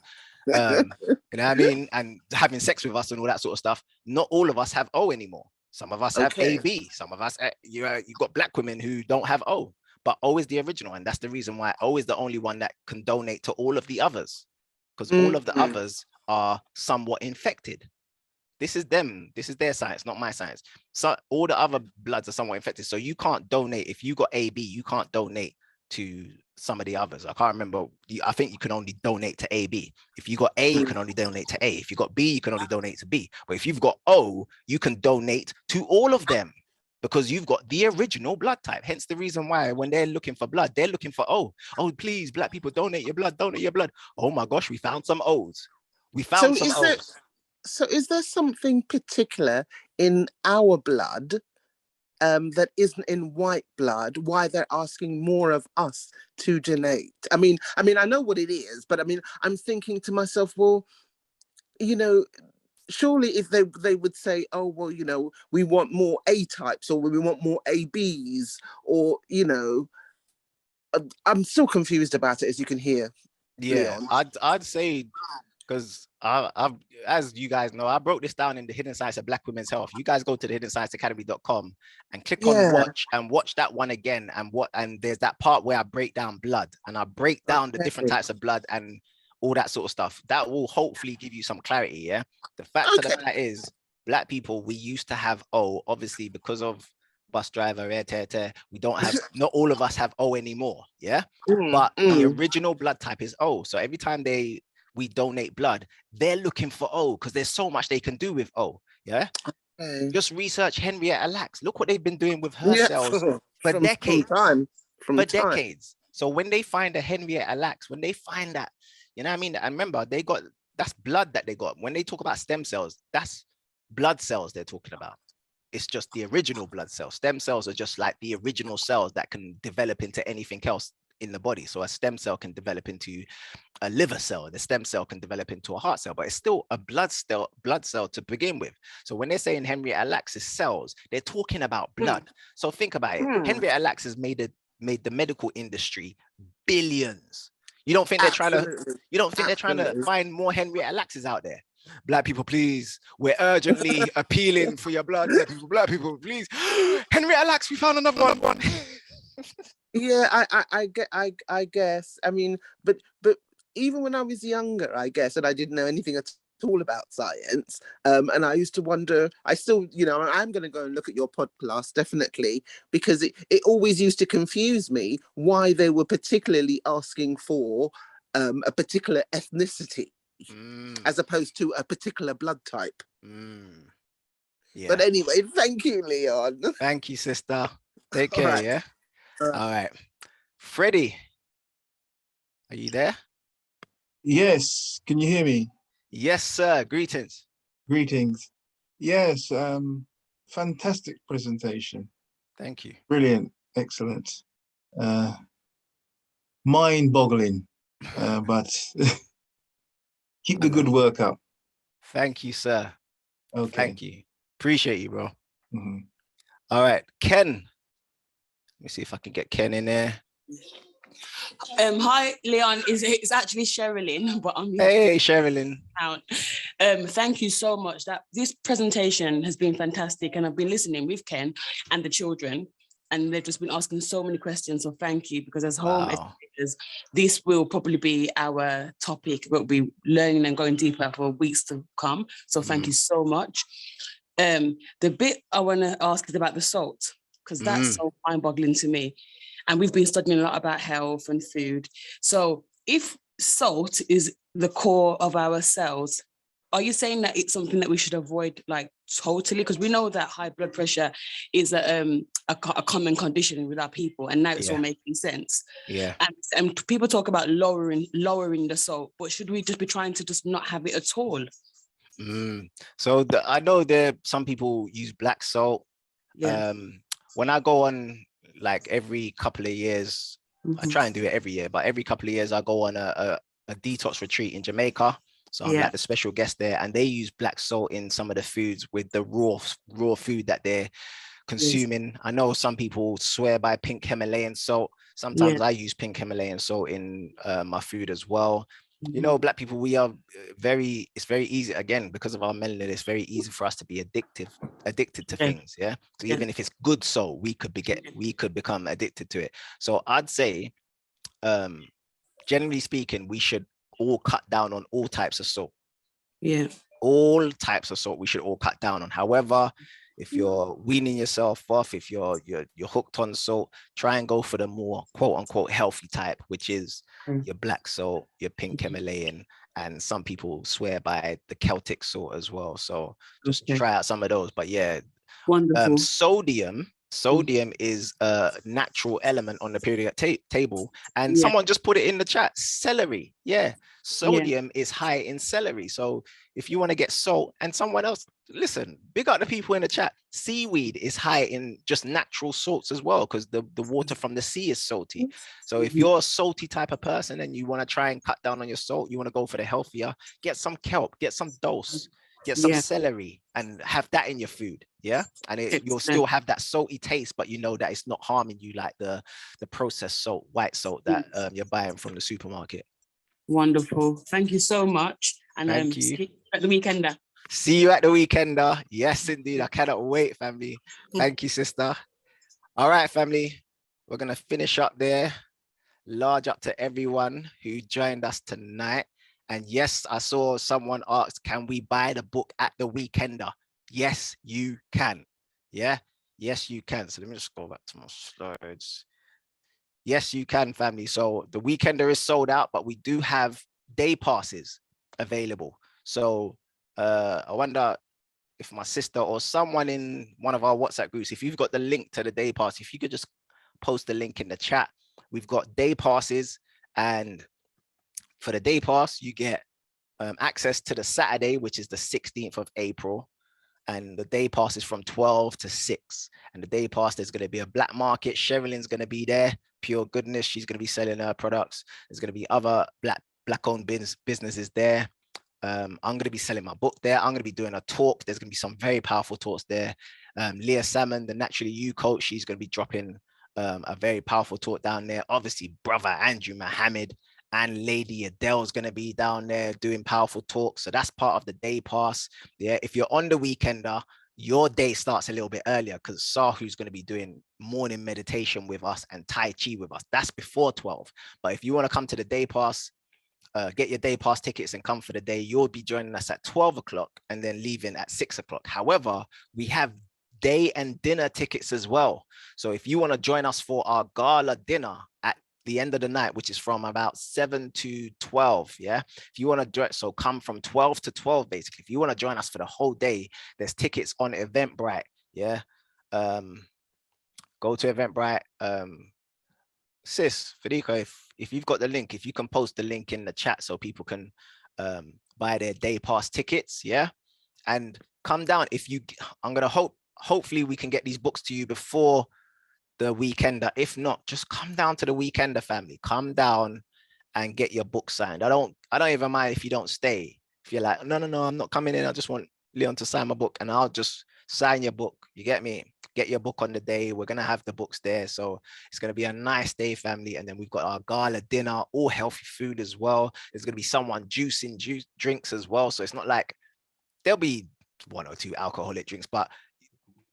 what I mean, and having sex with us and all that sort of stuff, not all of us have O anymore. Some of us have AB. Some of us, you got black women who don't have O. But O is the original, and that's the reason why O is the only one that can donate to all of the others, because all of the others are somewhat infected. This is them. This is their science, not my science. So all the other bloods are somewhat infected. So you can't donate. If you got AB, you can't donate to some of the others. I can't remember. I think you can only donate to AB. If you got A, you can only donate to A. If you got B, you can only donate to B. But if you've got O, you can donate to all of them, because you've got the original blood type. Hence the reason why when they're looking for blood, they're looking for O. Oh, please, black people, donate your blood, donate your blood. Oh my gosh, we found some O's. We found some O's. So is there something particular in our blood that isn't in white blood, why they're asking more of us to donate? I mean, I know what it is, but I mean, I'm thinking to myself, well, you know, surely if they would say, oh, well, you know, we want more A types, or we want more ABs, or, you know, I'm still confused about it, as you can hear. Yeah, Leon. I'd say, because I've, as you guys know, I broke this down in the Hidden Science of Black Women's Health. You guys go to the hiddenscienceacademy.com and click on watch that one again, and there's that part where I break down blood, and I break down the different types of blood and all that sort of stuff. That will hopefully give you some clarity. Yeah, the fact of the matter is, black people, we used to have O, obviously because of bus driver, we don't have, not all of us have O anymore. Yeah, but the original blood type is O. So every time we donate blood, they're looking for O, because there's so much they can do with O. Yeah, just research Henrietta Lacks. Look what they've been doing with her cells for decades. For decades. So when they find a Henrietta Lacks, when they find that, you know what I mean? And remember, that's blood that they got. When they talk about stem cells, that's blood cells they're talking about. It's just the original blood cells. Stem cells are just like the original cells that can develop into anything else in the body. So a stem cell can develop into a liver cell. The stem cell can develop into a heart cell, but it's still a blood cell to begin with. So when they're saying Henrietta Lacks' cells, they're talking about blood. So think about it. Henrietta Lacks has made the medical industry billions. You don't think they're trying to find more Henrietta Lacks out there? Black people, please, we're urgently appealing for your blood. Black people, please. Henrietta Lacks, we found another one. Yeah, I guess. I mean, but even when I was younger, I guess, and I didn't know anything at all about science, and I used to wonder, I still, you know, I'm going to go and look at your podcast, definitely, because it always used to confuse me why they were particularly asking for a particular ethnicity as opposed to a particular blood type. Yeah. But anyway, thank you, Leon. Thank you, sister. Take care, yeah? All right. Freddie, are you there? Yes. Can you hear me? Yes, sir. Greetings. Greetings. Yes. Fantastic presentation. Thank you. Brilliant. Excellent. Mind-boggling. But keep the good work up. Thank you, sir. Okay. Thank you. Appreciate you, bro. All right. Ken, Let me see if I can get Ken in there. Hi, Leon. It's actually Sherilyn, but I'm your Hey, Sherilyn. account. Thank you so much. This presentation has been fantastic, and I've been listening with Ken and the children, and they've just been asking so many questions. So thank you, because as home educators, this will probably be our topic. We'll be learning and going deeper for weeks to come. So thank you so much. The bit I want to ask is about the salt, because that's so mind-boggling to me. And we've been studying a lot about health and food. So if salt is the core of our cells, are you saying that it's something that we should avoid, like, totally? Because we know that high blood pressure is a common condition with our people, and now it's all making sense. Yeah. And people talk about lowering the salt, but should we just be trying to just not have it at all? So I know some people use black salt. Yeah. When I go on, like, every couple of years, I try and do it every year, but every couple of years I go on a detox retreat in Jamaica. So I'm like the special guest there, and they use black salt in some of the foods with the raw food that they're consuming. I know some people swear by pink Himalayan salt. Sometimes I use pink Himalayan salt in my food as well. You know, Black people, it's very easy, again, because of our melanin, it's very easy for us to be addicted to things. Yeah. So even if it's good salt, we could become addicted to it. So I'd say, generally speaking, we should all cut down on all types of salt. Yeah. All types of salt we should all cut down on. However, if you're weaning yourself off, if you're hooked on salt, try and go for the more quote unquote healthy type, which is your black salt, your pink Himalayan, and some people swear by the Celtic salt as well. So just try out some of those. But yeah, wonderful. Sodium is a natural element on the periodic table, and someone just put it in the chat. Celery, sodium is high in celery. So if you want to get salt, and someone else, listen, big up the people in the chat. Seaweed is high in just natural salts as well, because the water from the sea is salty. So if you're a salty type of person and you want to try and cut down on your salt, you want to go for the healthier, get some kelp, get some dose. Get some celery and have that in your food, and you'll still have that salty taste, but you know that it's not harming you like the processed salt, white salt that you're buying from the supermarket. Wonderful, thank you so much, and thank you. See you at the weekender. See you at the weekender. Yes, indeed. I cannot wait, family. Thank you, sister. All right, family. We're gonna finish up there. Large up to everyone who joined us tonight. And yes, I saw someone ask, can we buy the book at the weekender? Yes, you can. Yeah, yes, you can. So let me just go back to my slides. Yes, you can, family. So the weekender is sold out, but we do have day passes available. So I wonder if my sister or someone in one of our WhatsApp groups, if you've got the link to the day pass, if you could just post the link in the chat. We've got day passes, and for the day pass, you get access to the Saturday, which is the 16th of April. And the day pass is from 12 to 6. And the day pass, there's going to be a black market. Sherilyn's going to be there. Pure goodness. She's going to be selling her products. There's going to be other black-owned businesses there. I'm going to be selling my book there. I'm going to be doing a talk. There's going to be some very powerful talks there. Leah Salmon, the Naturally You coach, she's going to be dropping a very powerful talk down there. Obviously, brother Andrew Mohammed and Lady Adele's going to be down there doing powerful talks. So that's part of the day pass. Yeah, if you're on the weekender, your day starts a little bit earlier because Sahu's going to be doing morning meditation with us and Tai Chi with us. That's before 12. But if you want to come to the day pass, get your day pass tickets and come for the day. You'll be joining us at 12 o'clock and then leaving at 6 o'clock. However, we have day and dinner tickets as well. So if you want to join us for our gala dinner at the end of the night, which is from about 7 to 12, if you want to so come from 12 to 12, basically. If you want to join us for the whole day, there's tickets on Eventbrite. Go to Eventbrite. Sis Federico, if you've got the link, if you can post the link in the chat so people can buy their day pass tickets, and come down. I'm gonna hopefully we can get these books to you before the weekender. If not, just come down to the weekender, family. Come down and get your book signed. I don't even mind if you don't stay. If you're like, no, I'm not coming in, I just want Leon to sign my book, and I'll just sign your book. You get me? Get your book on the day. We're going to have the books there. So it's going to be a nice day, family. And then we've got our gala dinner, all healthy food as well. There's going to be someone juicing drinks as well. So it's not like there'll be 1 or 2 alcoholic drinks, but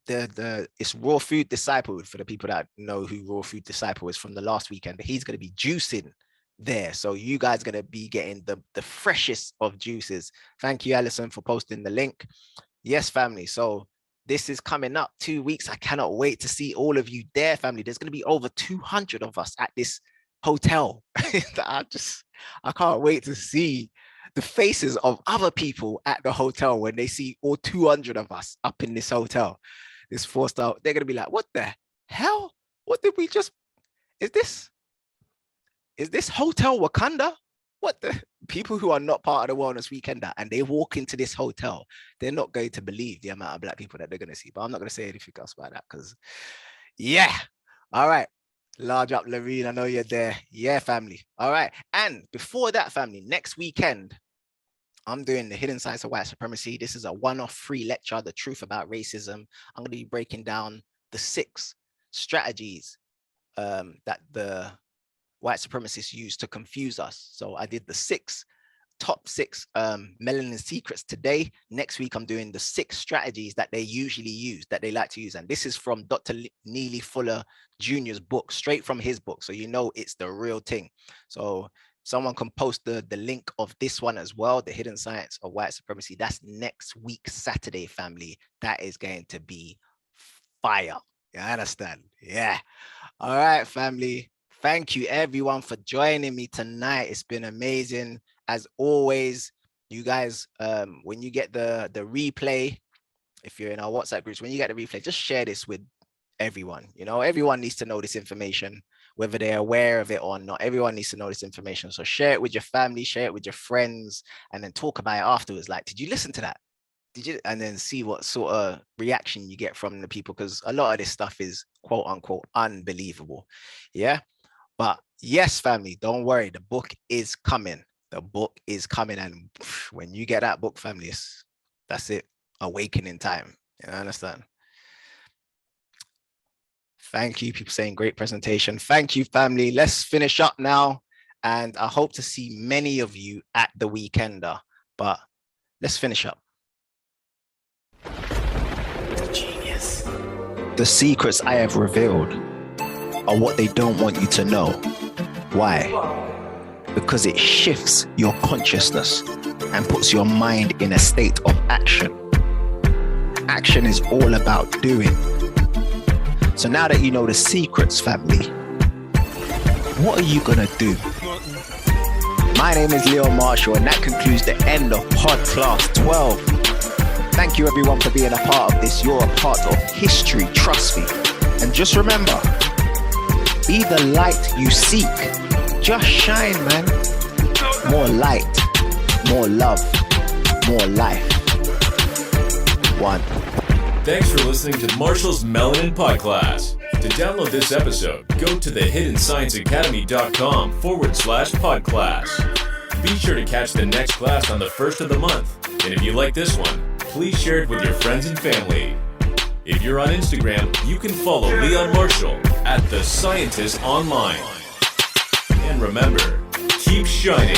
it's Raw Food Disciple. For the people that know who Raw Food Disciple is from the last weekend, he's going to be juicing there. So you guys are going to be getting the freshest of juices. Thank you, Alison, for posting the link. Yes, family. So this is coming up 2 weeks. I cannot wait to see all of you there, family. There's going to be over 200 of us at this hotel. I can't wait to see the faces of other people at the hotel when they see all 200 of us up in this hotel, this 4-star. They're going to be like, what the hell? What did we just, is this Hotel Wakanda? What the people who are not part of the Wellness Weekender and they walk into this hotel, they're not going to believe the amount of Black people that they're going to see. But I'm not going to say anything else about that because, yeah. All right. Large up, Lorene. I know you're there. Yeah, family. All right. And before that, family, next weekend, I'm doing the Hidden Science of White Supremacy. This is a one-off free lecture, The Truth About Racism. I'm going to be breaking down the 6 strategies that the white supremacists use to confuse us. So I did the top 6 melanin secrets today. Next week, I'm doing the 6 strategies that they usually use, that they like to use. And this is from Dr. Neely Fuller Jr.'s book, straight from his book. So you know it's the real thing. So someone can post the link of this one as well, The Hidden Science of White Supremacy. That's next week, Saturday, family. That is going to be fire. You understand? Yeah. All right, family. Thank you, everyone, for joining me tonight. It's been amazing. As always, you guys, when you get the replay, if you're in our WhatsApp groups, when you get the replay, just share this with everyone. You know, everyone needs to know this information, whether they're aware of it or not. Everyone needs to know this information. So share it with your family, share it with your friends, and then talk about it afterwards. Like, did you listen to that? Did you? And then see what sort of reaction you get from the people, because a lot of this stuff is quote unquote unbelievable. Yeah. But yes, family, don't worry. The book is coming. The book is coming. And when you get that book, family, that's it. Awakening time. You understand? Thank you. People saying great presentation. Thank you, family. Let's finish up now. And I hope to see many of you at the Weekender. But let's finish up. Genius. The secrets I have revealed are what they don't want you to know. Why? Because it shifts your consciousness and puts your mind in a state of action. Action is all about doing. So now that you know the secrets, family, what are you gonna do? My name is Leo Marshall, and that concludes the end of PodClass 12. Thank you, everyone, for being a part of this. You're a part of history, trust me. And just remember, be the light you seek. Just shine, man. More light, more love, more life. 1. Thanks for listening to Marshall's Melanin Podcast. To download this episode, go to thehiddenscienceacademy.com/podclass. Be sure to catch the next class on the 1st of the month. And if you like this one, please share it with your friends and family. If you're on Instagram, you can follow Leon Marshall at The Scientist Online. And remember, keep shining.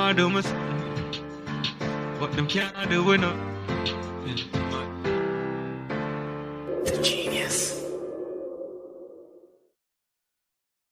want to do my but them can't do it no.